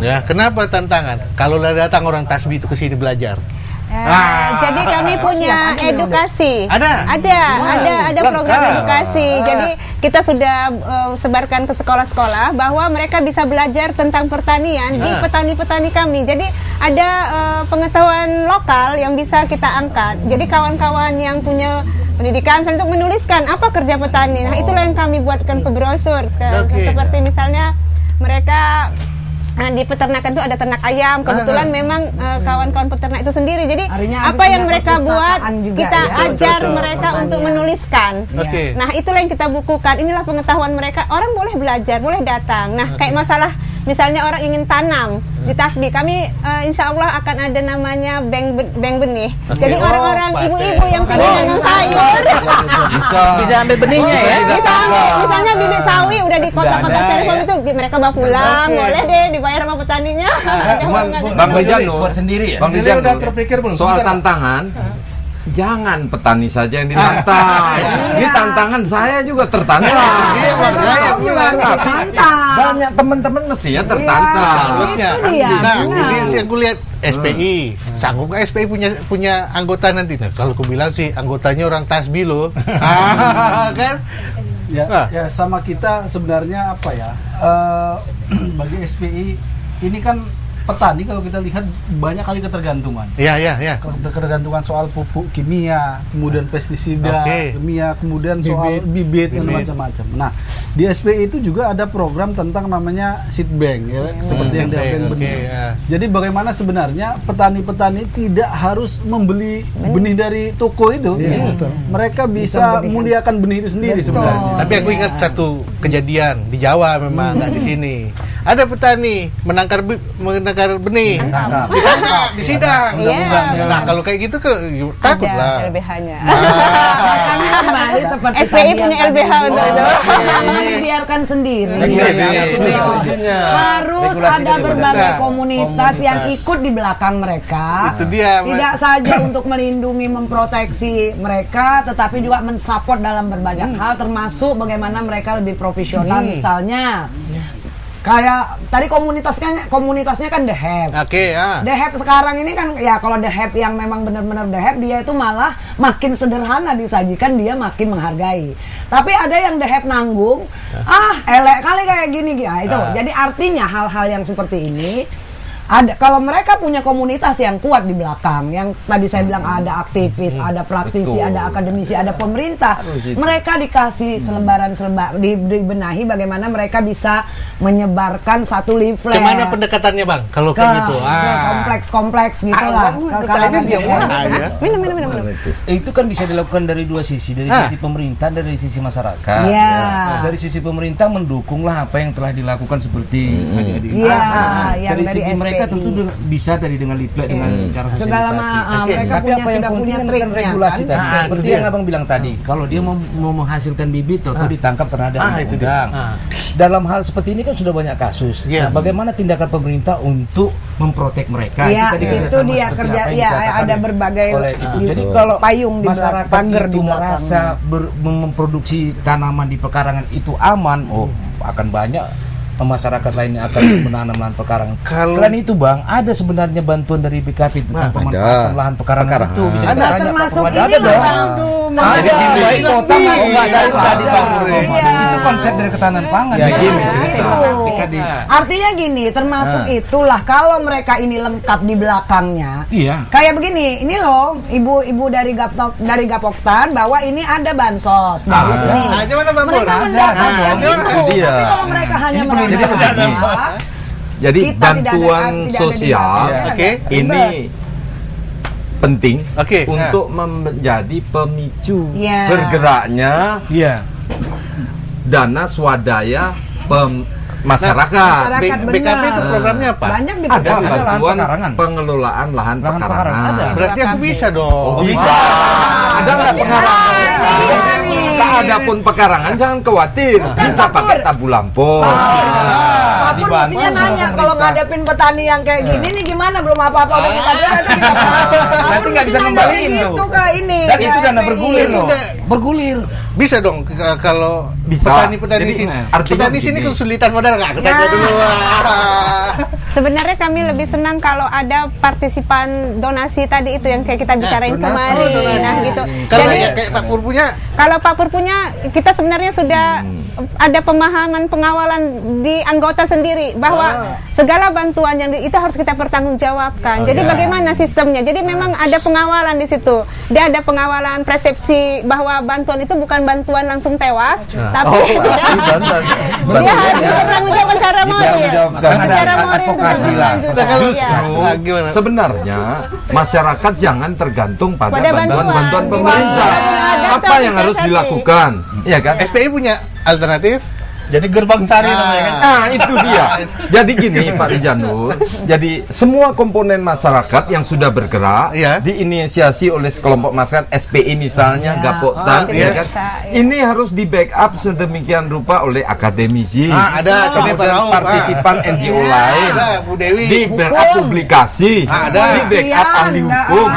[SPEAKER 1] Ya, kenapa tantangan? Kalau datang orang tasbih itu ke sini belajar.
[SPEAKER 7] Jadi kami punya edukasi.
[SPEAKER 1] Ada
[SPEAKER 7] program edukasi. Jadi kita sudah sebarkan ke sekolah-sekolah bahwa mereka bisa belajar tentang pertanian di petani-petani kami. Jadi ada pengetahuan lokal yang bisa kita angkat. Jadi kawan-kawan yang punya pendidikan misalnya untuk menuliskan apa kerja petani. Nah, itulah yang kami buatkan ke brosur. Seperti misalnya mereka di peternakan itu ada ternak ayam. Kebetulan memang kawan-kawan peternak itu sendiri. Jadi
[SPEAKER 5] Artinya
[SPEAKER 7] apa yang
[SPEAKER 5] punya
[SPEAKER 7] mereka buat
[SPEAKER 5] perpustakaan juga,
[SPEAKER 7] kita
[SPEAKER 5] ya?
[SPEAKER 7] ajar
[SPEAKER 5] Betul.
[SPEAKER 7] mereka untuk
[SPEAKER 5] Pertanian.
[SPEAKER 7] menuliskan.
[SPEAKER 1] Oke.
[SPEAKER 7] Nah, itulah yang kita bukukan. Inilah pengetahuan mereka. Orang boleh belajar, boleh datang. Nah, kayak masalah misalnya orang ingin tanam di tasbih, kami insya Allah akan ada namanya bank benih. Jadi orang-orang ibu-ibu yang ingin nanam sayur
[SPEAKER 9] Bisa ambil benihnya ya.
[SPEAKER 7] bisa ambil, misalnya bibit sawi udah di kotak-kotak styrofoam itu mereka bawa pulang, boleh deh dibayar sama petaninya.
[SPEAKER 10] Cuman
[SPEAKER 7] Jangan
[SPEAKER 10] Bang Rijano,
[SPEAKER 4] buat sendiri ya.
[SPEAKER 10] Bang
[SPEAKER 8] Jadi
[SPEAKER 10] Rijano,
[SPEAKER 8] udah terpikir belum?
[SPEAKER 10] soal
[SPEAKER 8] Sebentar.
[SPEAKER 10] tantangan, jangan petani saja yang ditantang. Ini tantangan saya juga tertantang.
[SPEAKER 1] Iya, Bang, saya bilang.
[SPEAKER 10] Tapi banyak teman-teman mestinya tertantang.
[SPEAKER 1] Seharusnya.
[SPEAKER 5] itu dia.
[SPEAKER 1] Nah,
[SPEAKER 5] Benar.
[SPEAKER 1] ini yang aku lihat SPI. Sanggup nggak SPI punya anggota nanti? Nah, kalau aku bilang sih anggotanya orang tasbih loh. Kan?
[SPEAKER 6] Ya sama kita sebenarnya apa ya, bagi SPI ini kan petani kalau kita lihat banyak kali ketergantungan.
[SPEAKER 1] Iya.
[SPEAKER 6] Ketergantungan soal pupuk kimia, kemudian pestisida kimia, kemudian soal bibit dan macam-macam. Nah, di SPI itu juga ada program tentang namanya seed bank ya, seperti yang dilakukan benih. Jadi bagaimana sebenarnya petani-petani tidak harus membeli benih dari toko itu. Mereka bisa muliakan benih itu sendiri sebenarnya.
[SPEAKER 1] Tapi aku ingat satu kejadian di Jawa memang, nggak di sini. ada petani menangkar benih, ditangkap di sidang. Nah kalau kayak gitu takut lah.
[SPEAKER 7] Ada LBH-nya.
[SPEAKER 5] Kembali seperti
[SPEAKER 7] SPI punya LBH untuk itu.
[SPEAKER 5] Dibiarkan sendiri.
[SPEAKER 4] Harus
[SPEAKER 5] ada berbagai komunitas yang ikut di belakang mereka.
[SPEAKER 1] Itu dia.
[SPEAKER 5] Tidak saja untuk melindungi, memproteksi mereka, tetapi juga mensupport dalam berbagai hal, termasuk bagaimana mereka lebih profesional. Misalnya kayak tadi komunitasnya kan The Have.
[SPEAKER 1] Oke, ya.
[SPEAKER 5] The Have sekarang ini kan ya, kalau The Have yang memang benar-benar The Have, dia itu malah makin sederhana disajikan, dia makin menghargai. Tapi ada yang The Have nanggung, elek kali kayak gini itu. Jadi artinya hal-hal yang seperti ini ada, kalau mereka punya komunitas yang kuat di belakang, yang tadi saya bilang ada aktivis, ada praktisi, ada akademisi, ada pemerintah, mereka dikasih selebaran dibenahi bagaimana mereka bisa menyebarkan satu leaflet.
[SPEAKER 1] Gimana pendekatannya bang? Kalau kayak gitu,
[SPEAKER 5] kompleks gitu lah.
[SPEAKER 7] Minum.
[SPEAKER 4] Itu kan bisa dilakukan dari dua sisi, dari sisi pemerintah, dari sisi masyarakat. Dari sisi pemerintah mendukunglah apa yang telah dilakukan seperti adik-adik. Dari segi mereka tentu bisa tadi dengan leaflet, dengan cara sosialisasi. Tapi apa yang penting kan regulasi tadi. Seperti yang abang bilang tadi, kalau dia mau menghasilkan bibit atau ditangkap karena ada undang-undang. Dalam hal seperti ini kan sudah banyak kasus. Nah, bagaimana tindakan pemerintah untuk memprotek mereka?
[SPEAKER 5] Itu dia kerja. Ada berbagai
[SPEAKER 4] jadi kalau
[SPEAKER 5] payung di
[SPEAKER 4] masyarakat
[SPEAKER 5] pagar
[SPEAKER 4] itu merasa memproduksi tanaman di pekarangan itu aman, akan banyak masyarakat lainnya akan menanam lahan pekarangan. Selain itu bang, ada sebenarnya bantuan dari BKP tentang pemanfaatan lahan pekarangan itu bisa
[SPEAKER 5] ada, termasuk ini
[SPEAKER 4] dong. Jadi di kota itu konsep dari ketahanan pangan.
[SPEAKER 5] Artinya gini, termasuk itulah kalau mereka ini lengkap di belakangnya. Kayak begini, ini loh ibu-ibu dari Gapoktan bahwa ini ada bansos dari sini.
[SPEAKER 1] Gimana Bang Pur?
[SPEAKER 5] Tapi kalau mereka hanya
[SPEAKER 10] jadi bantuan sosial ini penting untuk menjadi pemicu bergeraknya dana swadaya masyarakat.
[SPEAKER 1] BKP itu programnya apa?
[SPEAKER 5] Banyak
[SPEAKER 10] ada bantuan pengelolaan lahan pekarangan.
[SPEAKER 1] Berarti aku bisa dong.
[SPEAKER 10] Bisa. Ada nggak pekarangan? Tak ada pun pekarangan, jangan khawatir. Bisa pakai tabu lampung.
[SPEAKER 5] Tapi mestinya nanya kalau ngadepin petani yang kayak gini nih gimana, belum apa-apa udah kita
[SPEAKER 4] nanti nggak bisa ngembaliin tuh. Dan itu dana bergulir loh. Bergulir.
[SPEAKER 1] Bisa dong kalau petani-petani di sini. Petani di sini kesulitan modal nggak? Kita dulu.
[SPEAKER 7] Sebenarnya kami lebih senang kalau ada partisipan donasi tadi itu yang kayak kita bicarain kemarin. Nah gitu.
[SPEAKER 1] Kalau kayak Pak Pur punya?
[SPEAKER 7] Kalau Pak Pur punya, kita sebenarnya sudah ada pemahaman pengawalan di anggota sendiri bahwa segala bantuan yang itu harus kita pertanggungjawabkan. Jadi bagaimana sistemnya? Jadi memang ada pengawalan di situ. Dia ada pengawalan persepsi bahwa bantuan itu bukan bantuan langsung tewas, tapi dia harus bertanggungjawab secara moral. Secara moral
[SPEAKER 10] sebenarnya masyarakat jangan tergantung pada bantuan pemerintah. Apa yang harus dilakukan? Iya kan?
[SPEAKER 1] SPI punya alternatif.
[SPEAKER 8] Jadi gerbang sari namanya kan.
[SPEAKER 10] Nah, itu dia. Jadi gini Pak Rijanur, jadi semua komponen masyarakat yang sudah bergerak diinisiasi oleh sekelompok masyarakat SPI misalnya, Gapoktan, kan? Ini harus di backup sedemikian rupa oleh akademisi.
[SPEAKER 1] Ada
[SPEAKER 10] partisipan NGO lain.
[SPEAKER 1] Ada Bu Dewi.
[SPEAKER 10] Di backup publikasi. Di backup ahli hukum.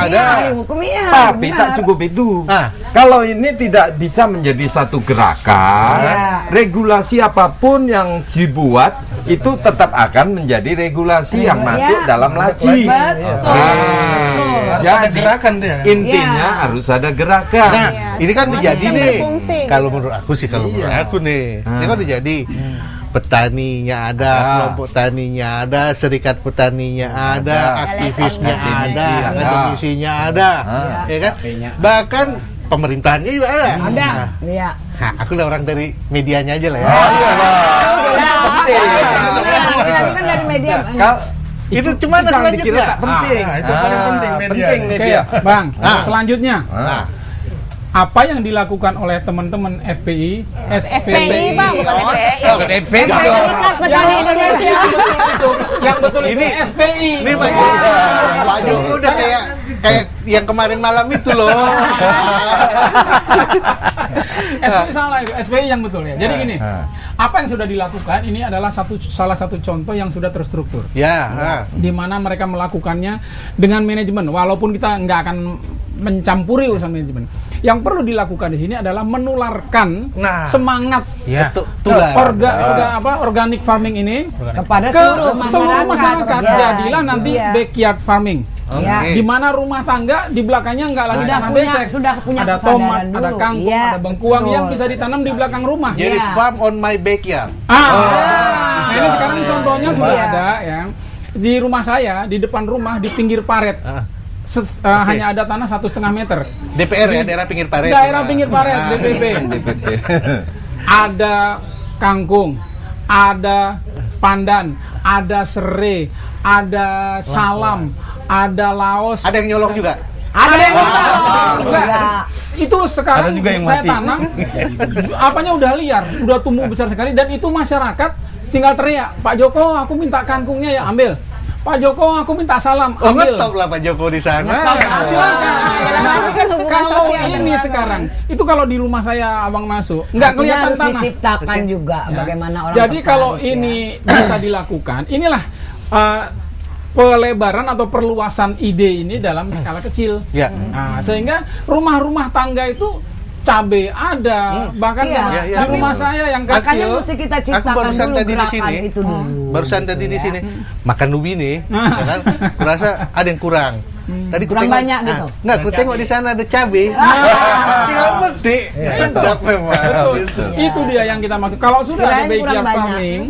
[SPEAKER 10] Tapi tak cukup itu. Kalau ini tidak bisa menjadi satu gerakan, regulasi apapun yang dibuat itu tetap akan menjadi regulasi yang masuk dalam laci.
[SPEAKER 8] Harus ada gerakan dia.
[SPEAKER 10] Intinya harus ada gerakan.
[SPEAKER 1] Nah, ini kan dijadi nih. Kalau menurut aku sih, nih, ini kan dijadi. Petaninya ada, kelompok taninya ada, serikat petaninya ada, aktivisnya ada, akademisinya ada, ya kan? Bahkan pemerintahannya juga ada.
[SPEAKER 5] Iya.
[SPEAKER 1] Nah, aku lah orang dari medianya aja lah ya.
[SPEAKER 5] Kan dari media.
[SPEAKER 1] Itu cuma selanjutnya.
[SPEAKER 10] Penting.
[SPEAKER 8] Itu paling penting media.
[SPEAKER 10] Penting media.
[SPEAKER 3] Bang, selanjutnya. apa yang dilakukan oleh teman-teman FPI,
[SPEAKER 7] SPI Bang, bukan FPI.
[SPEAKER 10] Bukan FPI dong.
[SPEAKER 7] Komunitas Petani Indonesia.
[SPEAKER 3] Yang betul itu
[SPEAKER 1] Ini
[SPEAKER 3] SPI.
[SPEAKER 1] Ini Pak Joko udah kayak yang kemarin malam itu loh.
[SPEAKER 3] SPI salah itu, SPI yang betul ya. Jadi gini, apa yang sudah dilakukan ini adalah salah satu contoh yang sudah terstruktur.
[SPEAKER 1] Ya.
[SPEAKER 3] Di mana mereka melakukannya dengan manajemen, walaupun kita nggak akan mencampuri urusan manajemen. Yang perlu dilakukan di sini adalah menularkan semangat organic farming ini
[SPEAKER 5] kepada
[SPEAKER 3] ke seluruh masyarakat. Jadilah nanti backyard farming.
[SPEAKER 5] Okay.
[SPEAKER 3] Di mana rumah tangga di belakangnya nggak lagi tanam becek,
[SPEAKER 5] sudah punya
[SPEAKER 3] ada tomat,
[SPEAKER 5] dulu.
[SPEAKER 3] ada kangkung, ada bengkuang yang bisa ditanam di belakang rumah.
[SPEAKER 1] Jadi farm on my backyard.
[SPEAKER 3] Nah ini sekarang contohnya sudah ada ya. Di rumah saya, di depan rumah, di pinggir paret. Hanya ada tanah 1,5 meter.
[SPEAKER 1] DPR ya, daerah pinggir paret.
[SPEAKER 3] Daerah pinggir paret, DPP. Ada kangkung, ada pandan, ada serai, ada salam, ada laos.
[SPEAKER 1] Ada yang nyolong juga?
[SPEAKER 3] Ada yang itu sekarang
[SPEAKER 10] juga yang
[SPEAKER 3] saya
[SPEAKER 10] mati.
[SPEAKER 3] tanam, apanya udah liar, udah tumbuh besar sekali, dan itu masyarakat tinggal teriak, Pak Joko, aku minta kangkungnya ya, ambil. Pak Joko, aku minta salam, ambil.
[SPEAKER 1] Ngetop lah Pak Joko di sana.
[SPEAKER 3] Silakan. Kalau ini sekarang, itu kalau di rumah saya abang masuk, nggak kelihatan
[SPEAKER 5] harus
[SPEAKER 3] tanah.
[SPEAKER 5] Diciptakan juga bagaimana orang.
[SPEAKER 3] Jadi kalau ini bisa dilakukan, inilah pelebaran atau perluasan ide ini dalam skala kecil.
[SPEAKER 1] Ya.
[SPEAKER 3] Nah, sehingga rumah-rumah tangga itu cabai ada, bahkan di rumah saya yang
[SPEAKER 5] makanya
[SPEAKER 3] kecil.
[SPEAKER 5] mesti kita
[SPEAKER 1] Aku
[SPEAKER 5] ciptakan
[SPEAKER 1] barusan
[SPEAKER 5] dulu
[SPEAKER 1] tadi di
[SPEAKER 5] gerakan
[SPEAKER 1] sini.
[SPEAKER 5] itu dulu.
[SPEAKER 1] Barusan tadi di sini makan ubi nih, ya kan? Kurasa ada yang kurang. Tadi
[SPEAKER 5] Kurang
[SPEAKER 1] tengok,
[SPEAKER 5] banyak gitu.
[SPEAKER 1] Enggak, aku tengok di sana ada cabai. Tinggal petik. Sedap memang.
[SPEAKER 3] Betul.
[SPEAKER 1] Gitu.
[SPEAKER 3] Itu dia yang kita maksud. Kalau sudah ada backyard farming,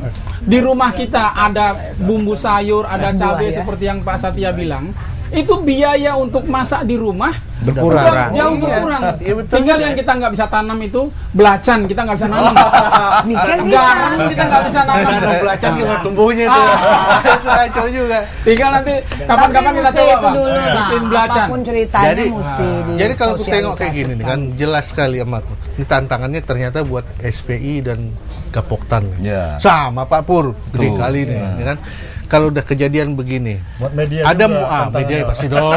[SPEAKER 3] di rumah kita ada bumbu sayur, ada cabai seperti yang Pak Satya bilang, itu biaya untuk masak di rumah
[SPEAKER 10] Berkurang.
[SPEAKER 3] jauh berkurang.
[SPEAKER 1] Iya, betul.
[SPEAKER 3] Tinggal yang kita nggak bisa tanam itu belacan, kita nggak bisa nanam. Garam kita nggak bisa nanam.
[SPEAKER 1] Nanam belacan gimana tumbuhnya itu. Itu kacau juga.
[SPEAKER 3] Tinggal nanti kapan-kapan kita coba Bang, bikin belacan.
[SPEAKER 5] Apapun ceritanya mesti
[SPEAKER 1] Jadi kalau aku tengok kayak gini nih kan jelas sekali sama aku. Ini tantangannya ternyata buat SPI dan Gapoktan. Sama Pak Pur, gede kali nih, ya kan? Kalau udah kejadian begini,
[SPEAKER 8] buat media
[SPEAKER 1] ada
[SPEAKER 8] juga
[SPEAKER 1] media pasti dong.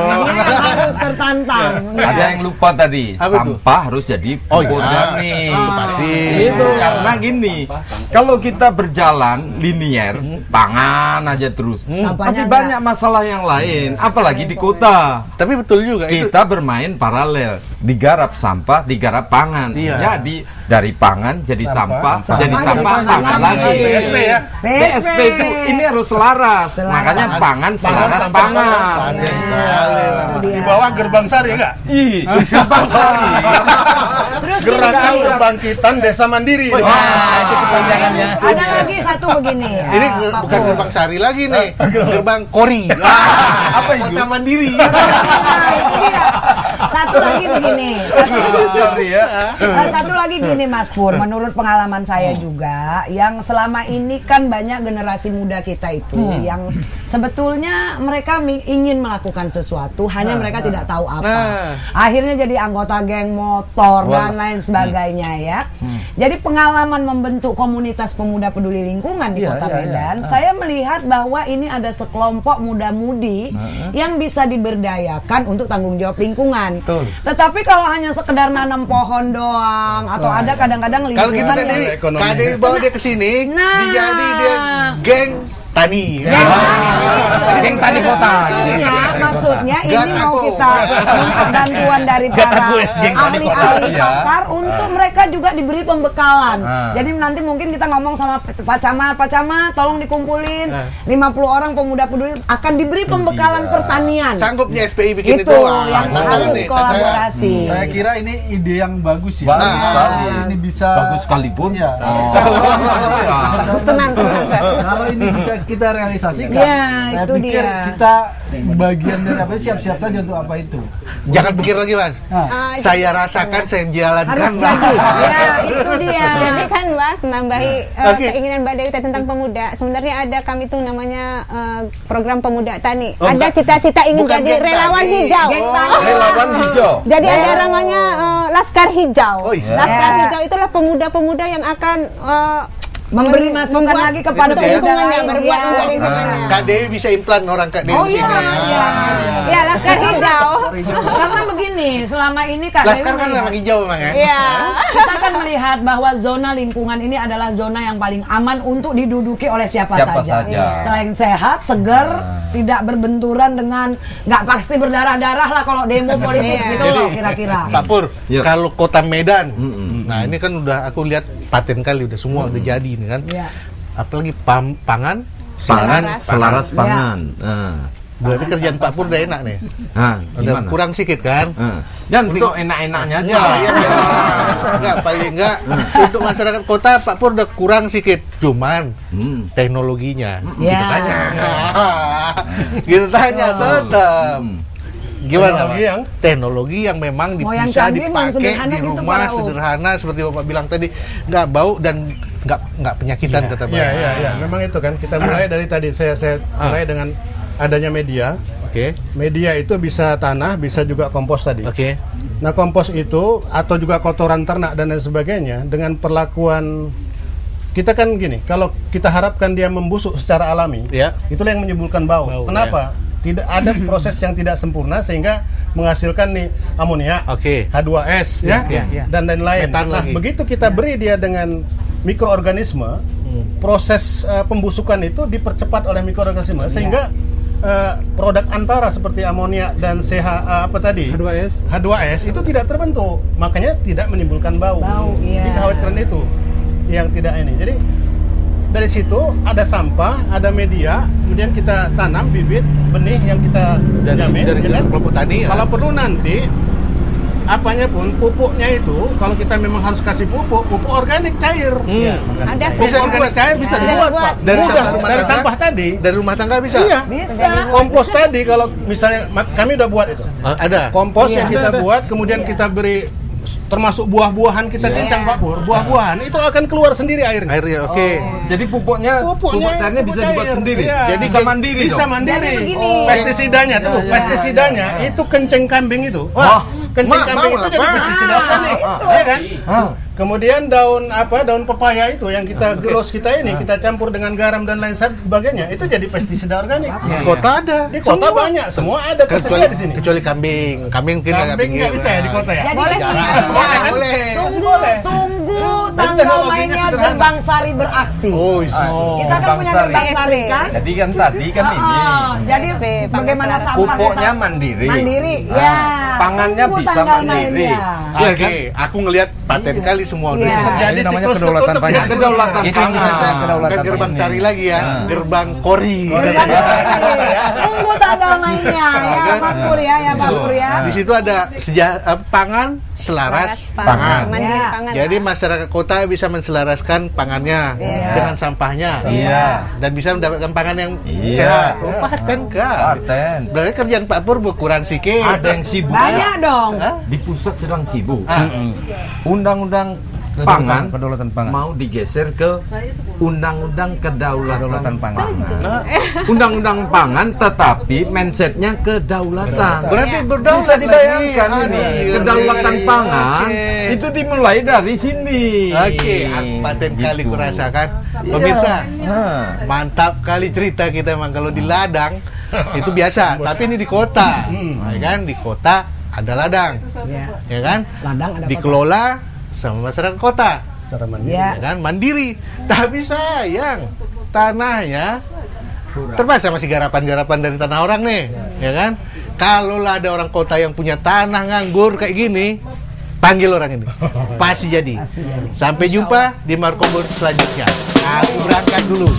[SPEAKER 5] harus tertantang.
[SPEAKER 10] Ada yang lupa tadi,
[SPEAKER 1] Apa tuh?
[SPEAKER 10] sampah harus jadi organik.
[SPEAKER 1] Pasti.
[SPEAKER 10] Itu karena gini, kalau kita berjalan linier, tangan aja terus, masih banyak masalah yang lain, apalagi di kota.
[SPEAKER 1] Tapi betul juga itu.
[SPEAKER 10] Kita bermain paralel, digarap sampah, digarap pangan. Jadi dari pangan jadi sampah, jadi sampah pangan lagi.
[SPEAKER 8] BSP ya.
[SPEAKER 10] BSP itu ini harus selaras. Makanya pangan selaras pangan.
[SPEAKER 8] Di bawah Gerbang Sari enggak?
[SPEAKER 10] Gerbang Sari.
[SPEAKER 5] Terus
[SPEAKER 8] Gerakan Kebangkitan Desa Mandiri.
[SPEAKER 5] ada lagi satu begini.
[SPEAKER 1] Ini bukan Gerbang Sari lagi nih, Gerbang Kori.
[SPEAKER 10] Apa itu?
[SPEAKER 1] Kota Mandiri.
[SPEAKER 5] Itu dia. Satu lagi begini. Satu lagi gini Mas Pur, menurut pengalaman saya juga, yang selama ini kan banyak generasi muda kita itu yang sebetulnya mereka ingin melakukan sesuatu, hanya mereka tidak tahu apa. Akhirnya jadi anggota geng motor dan lain sebagainya ya. Jadi pengalaman membentuk komunitas pemuda peduli lingkungan di Kota Medan, saya melihat bahwa ini ada sekelompok muda-mudi yang bisa diberdayakan untuk tanggung jawab lingkungan. Tetapi kalau hanya sekedar nanam pohon doang atau ada kadang-kadang lingkungan.
[SPEAKER 1] Kalau kita tadi Kade bawa dia ke sini, dijadi dia geng tani.
[SPEAKER 10] Geng tani kota.
[SPEAKER 5] Maksudnya ini mau kita minta bantuan dari para ahli-ahli pakar untuk mereka juga diberi pembekalan. Jadi nanti mungkin kita ngomong sama Pak Camat, tolong dikumpulin 50 orang pemuda peduli akan diberi pembekalan pertanian.
[SPEAKER 1] Sanggupnya SPI bikin
[SPEAKER 5] itu yang harus kolaborasi.
[SPEAKER 6] Saya kira ini ide yang bagus ya.
[SPEAKER 10] Bagus sekali.
[SPEAKER 6] Ini bisa
[SPEAKER 10] Bagus sekalipun.
[SPEAKER 6] Ya.
[SPEAKER 7] Tenang.
[SPEAKER 6] Kalau ini bisa kita realisasikan.
[SPEAKER 5] Ya,
[SPEAKER 6] Saya
[SPEAKER 5] itu
[SPEAKER 6] pikir
[SPEAKER 5] dia.
[SPEAKER 6] kita bagian dari apa siap-siap saja untuk apa itu.
[SPEAKER 1] Jangan pikir lagi, Mas. Saya rasakan, saya jalankan.
[SPEAKER 5] Ya, itu dia.
[SPEAKER 7] Jadi kan Mas nambahi keinginan Mbak Dewi tentang pemuda. Sebenarnya ada kami tuh namanya program pemuda tani. Ada cita-cita ingin jadi relawan hijau.
[SPEAKER 10] Relawan hijau.
[SPEAKER 7] Jadi ada namanya Laskar Hijau.
[SPEAKER 1] Oh, iya.
[SPEAKER 7] Laskar Hijau itulah pemuda-pemuda yang akan
[SPEAKER 5] Memberi masukan lagi kepada
[SPEAKER 7] untuk
[SPEAKER 5] pemuda
[SPEAKER 7] lingkungannya,
[SPEAKER 5] lain.
[SPEAKER 7] berbuat
[SPEAKER 5] Ya.
[SPEAKER 7] untuk lingkungannya.
[SPEAKER 1] Kak Dewi bisa implan orang Kak Dewi
[SPEAKER 5] Oh
[SPEAKER 1] di
[SPEAKER 5] iya,
[SPEAKER 1] sini.
[SPEAKER 5] iya.
[SPEAKER 7] Ya, Laskar Hijau.
[SPEAKER 5] Karena begini, selama ini Kak
[SPEAKER 1] Laskar
[SPEAKER 5] Dewi
[SPEAKER 1] kan
[SPEAKER 5] melihat-
[SPEAKER 1] memang hijau memang ya.
[SPEAKER 7] Iya.
[SPEAKER 5] kita kan melihat bahwa zona lingkungan ini adalah zona yang paling aman untuk diduduki oleh siapa
[SPEAKER 4] Siapa
[SPEAKER 5] saja.
[SPEAKER 4] saja.
[SPEAKER 5] Selain sehat, seger, tidak berbenturan dengan nggak pasti berdarah-darah lah kalau demo politik
[SPEAKER 7] Iya.
[SPEAKER 5] gitu
[SPEAKER 1] Jadi,
[SPEAKER 5] loh kira-kira.
[SPEAKER 1] Pak Pur,
[SPEAKER 10] Ya.
[SPEAKER 1] kalau kota Medan, nah ini kan udah aku lihat paten kali udah semua udah jadi ini kan.
[SPEAKER 5] Iya.
[SPEAKER 1] Apalagi pangan,
[SPEAKER 10] Selaras pangan.
[SPEAKER 1] berarti kerjaan Pak Pur udah enak nih.
[SPEAKER 10] Nah,
[SPEAKER 1] Udah
[SPEAKER 10] gimana?
[SPEAKER 1] kurang sedikit kan?
[SPEAKER 10] Jangan kok enak-enaknya aja.
[SPEAKER 1] Enggak, paling enggak untuk masyarakat kota Pak Pur udah kurang sedikit, cuman teknologinya
[SPEAKER 5] Ya.
[SPEAKER 1] kita tanya. Kita tanya tetap. Gimana?
[SPEAKER 8] Teknologi yang?
[SPEAKER 1] Teknologi yang memang
[SPEAKER 5] Mau yang
[SPEAKER 1] bisa
[SPEAKER 5] canggih, mau yang
[SPEAKER 1] dipakai
[SPEAKER 5] sederhana
[SPEAKER 1] di
[SPEAKER 5] gitu,
[SPEAKER 1] rumah
[SPEAKER 5] Pak Rauf.
[SPEAKER 1] sederhana seperti Bapak bilang tadi, nggak bau dan nggak penyakitan kata Bapak.
[SPEAKER 8] Iya. Memang itu kan kita mulai dari tadi saya mulai dengan adanya media.
[SPEAKER 1] Oke.
[SPEAKER 8] Media itu bisa tanah, bisa juga kompos tadi.
[SPEAKER 1] Oke.
[SPEAKER 8] Nah, kompos itu atau juga kotoran ternak dan lain sebagainya dengan perlakuan kita kan gini, kalau kita harapkan dia membusuk secara alami,
[SPEAKER 1] Ya.
[SPEAKER 8] itulah yang menimbulkan bau. Kenapa? Tidak ada proses yang tidak sempurna sehingga menghasilkan nih amonia,
[SPEAKER 1] Oke.
[SPEAKER 8] H2S ya, dan lain-lain.
[SPEAKER 1] Metan
[SPEAKER 8] Nah,
[SPEAKER 1] lagi.
[SPEAKER 8] begitu kita beri dia dengan mikroorganisme, proses pembusukan itu dipercepat oleh mikroorganisme sehingga produk antara seperti amonia dan H2S itu tidak terbentuk, makanya tidak menimbulkan bau.
[SPEAKER 5] Iya.
[SPEAKER 8] Jadi kekhawatiran itu yang tidak ini. Jadi dari situ ada sampah, ada media, kemudian kita tanam bibit benih yang kita jamin,
[SPEAKER 1] dari
[SPEAKER 8] ya kan?
[SPEAKER 1] kelompok tani.
[SPEAKER 8] Kalau perlu nanti apanya pun pupuknya itu kalau kita memang harus kasih pupuk organik cair.
[SPEAKER 7] Ada
[SPEAKER 8] Bisa organik cair bisa
[SPEAKER 7] Sudah
[SPEAKER 8] dibuat,
[SPEAKER 7] dibuat.
[SPEAKER 8] Pak.
[SPEAKER 1] Dari
[SPEAKER 8] Mudah,
[SPEAKER 1] sampah
[SPEAKER 8] dari
[SPEAKER 1] tangga?
[SPEAKER 8] sampah tadi.
[SPEAKER 1] Dari rumah tangga bisa?
[SPEAKER 8] Iya.
[SPEAKER 5] Bisa.
[SPEAKER 8] Kompos tadi kalau misalnya kami udah buat itu.
[SPEAKER 1] Ada.
[SPEAKER 8] Kompos yang kita buat kemudian kita beri termasuk buah-buahan kita cincang Pak Pur. Buah-buahan itu akan keluar sendiri airnya.
[SPEAKER 1] Airnya oke.
[SPEAKER 10] Jadi pupuk cairnya bisa
[SPEAKER 8] pupuk
[SPEAKER 10] dibuat
[SPEAKER 8] cair.
[SPEAKER 10] sendiri.
[SPEAKER 8] Iya.
[SPEAKER 10] Jadi bisa mandiri
[SPEAKER 8] Bisa
[SPEAKER 10] dong.
[SPEAKER 8] mandiri.
[SPEAKER 5] Jadi begini.
[SPEAKER 8] Pestisidanya tuh, pestisidanya itu kencing kambing itu. Kencing kambing itu jadi pestisida organik. Iya kan? Kemudian daun pepaya itu yang kita gelos kita ini kita campur dengan garam dan lain sebagainya itu jadi pestisida organik.
[SPEAKER 1] Di kota ada.
[SPEAKER 8] Di kota banyak, semua ada tersedia di sini.
[SPEAKER 1] Kecuali kambing. Kambing mungkin agak
[SPEAKER 8] Kambing
[SPEAKER 1] pinggir.
[SPEAKER 8] nggak bisa ya di kota ya?
[SPEAKER 5] Jadi
[SPEAKER 7] Boleh,
[SPEAKER 5] begini,
[SPEAKER 8] Boleh kan? Masih boleh.
[SPEAKER 5] Tunggu
[SPEAKER 8] Dan
[SPEAKER 5] tanggal
[SPEAKER 8] teknologinya
[SPEAKER 5] mainnya
[SPEAKER 8] sederhana.
[SPEAKER 5] Gerbang Sari beraksi.
[SPEAKER 1] Oh,
[SPEAKER 5] Kita kan punya Gerbang Sari kan?
[SPEAKER 10] Jadi kan tadi kan ini
[SPEAKER 5] Jadi bagaimana sampah
[SPEAKER 10] pupuknya
[SPEAKER 5] kita-
[SPEAKER 10] mandiri.
[SPEAKER 5] Mandiri, ya.
[SPEAKER 10] Pangannya
[SPEAKER 5] Tunggu
[SPEAKER 10] bisa
[SPEAKER 5] tanggal
[SPEAKER 10] mandiri.
[SPEAKER 5] mainnya.
[SPEAKER 1] Oke, aku ngelihat paten kali semua udah.
[SPEAKER 5] Iya.
[SPEAKER 8] Terjadi
[SPEAKER 4] Ini namanya
[SPEAKER 8] siklus
[SPEAKER 4] kedaulatan
[SPEAKER 8] tertutup
[SPEAKER 4] pangan.
[SPEAKER 8] ya.
[SPEAKER 10] Kedaulatan
[SPEAKER 4] Itu yang bisa saya
[SPEAKER 10] pangan.
[SPEAKER 4] kedaulatan
[SPEAKER 1] Bukan gerbang
[SPEAKER 4] ini.
[SPEAKER 1] sari lagi ya, gerbang kori.
[SPEAKER 5] Tunggu tanggal mainnya ya Mas Pur ya, Pak Pur ya.
[SPEAKER 1] Di situ ada pangan selaras pangan.
[SPEAKER 7] Mandiri
[SPEAKER 5] Ya.
[SPEAKER 7] pangan.
[SPEAKER 1] Jadi masyarakat kota bisa menselaraskan pangannya dengan sampahnya, dan bisa mendapatkan pangan yang
[SPEAKER 10] Iya.
[SPEAKER 1] sehat. Oh, paten kan?
[SPEAKER 10] Paten.
[SPEAKER 1] Berarti kerjaan Pak Pur berkurang sedikit.
[SPEAKER 10] Ada yang sibuk.
[SPEAKER 5] Banyak dong.
[SPEAKER 10] Di pusat sedang sibuk.
[SPEAKER 1] Ah.
[SPEAKER 10] Undang-undang pangan
[SPEAKER 4] kedaulatan pangan.
[SPEAKER 10] mau digeser ke undang-undang kedaulatan
[SPEAKER 4] pangan.
[SPEAKER 10] Undang-undang pangan tetapi mindsetnya kedaulatan.
[SPEAKER 1] Berarti
[SPEAKER 7] Iya.
[SPEAKER 1] berdaulat
[SPEAKER 10] Bisa dibayangkan
[SPEAKER 1] lagi.
[SPEAKER 10] ini
[SPEAKER 1] Aduh,
[SPEAKER 10] kedaulatan
[SPEAKER 1] iya.
[SPEAKER 10] pangan
[SPEAKER 1] Oke.
[SPEAKER 10] itu dimulai dari sini.
[SPEAKER 1] Oke, paten kali
[SPEAKER 10] Gitu.
[SPEAKER 1] kurasakan. Pemirsa,
[SPEAKER 10] Nah.
[SPEAKER 1] mantap kali cerita kita emang kalau di ladang itu biasa, tapi ini di kota, ya kan? Di kota ada ladang, ya kan?
[SPEAKER 5] Ladang ada
[SPEAKER 1] Dikelola sama masyarakat kota,
[SPEAKER 8] Cara mandiri.
[SPEAKER 1] ya kan? Mandiri. Tapi sayang tanahnya terpaksa masih garapan-garapan dari tanah orang nih, ya kan? Kalau ada orang kota yang punya tanah nganggur kayak gini, panggil orang ini, pasti jadi. Sampai jumpa di Markobar selanjutnya. Aku berangkat dulu.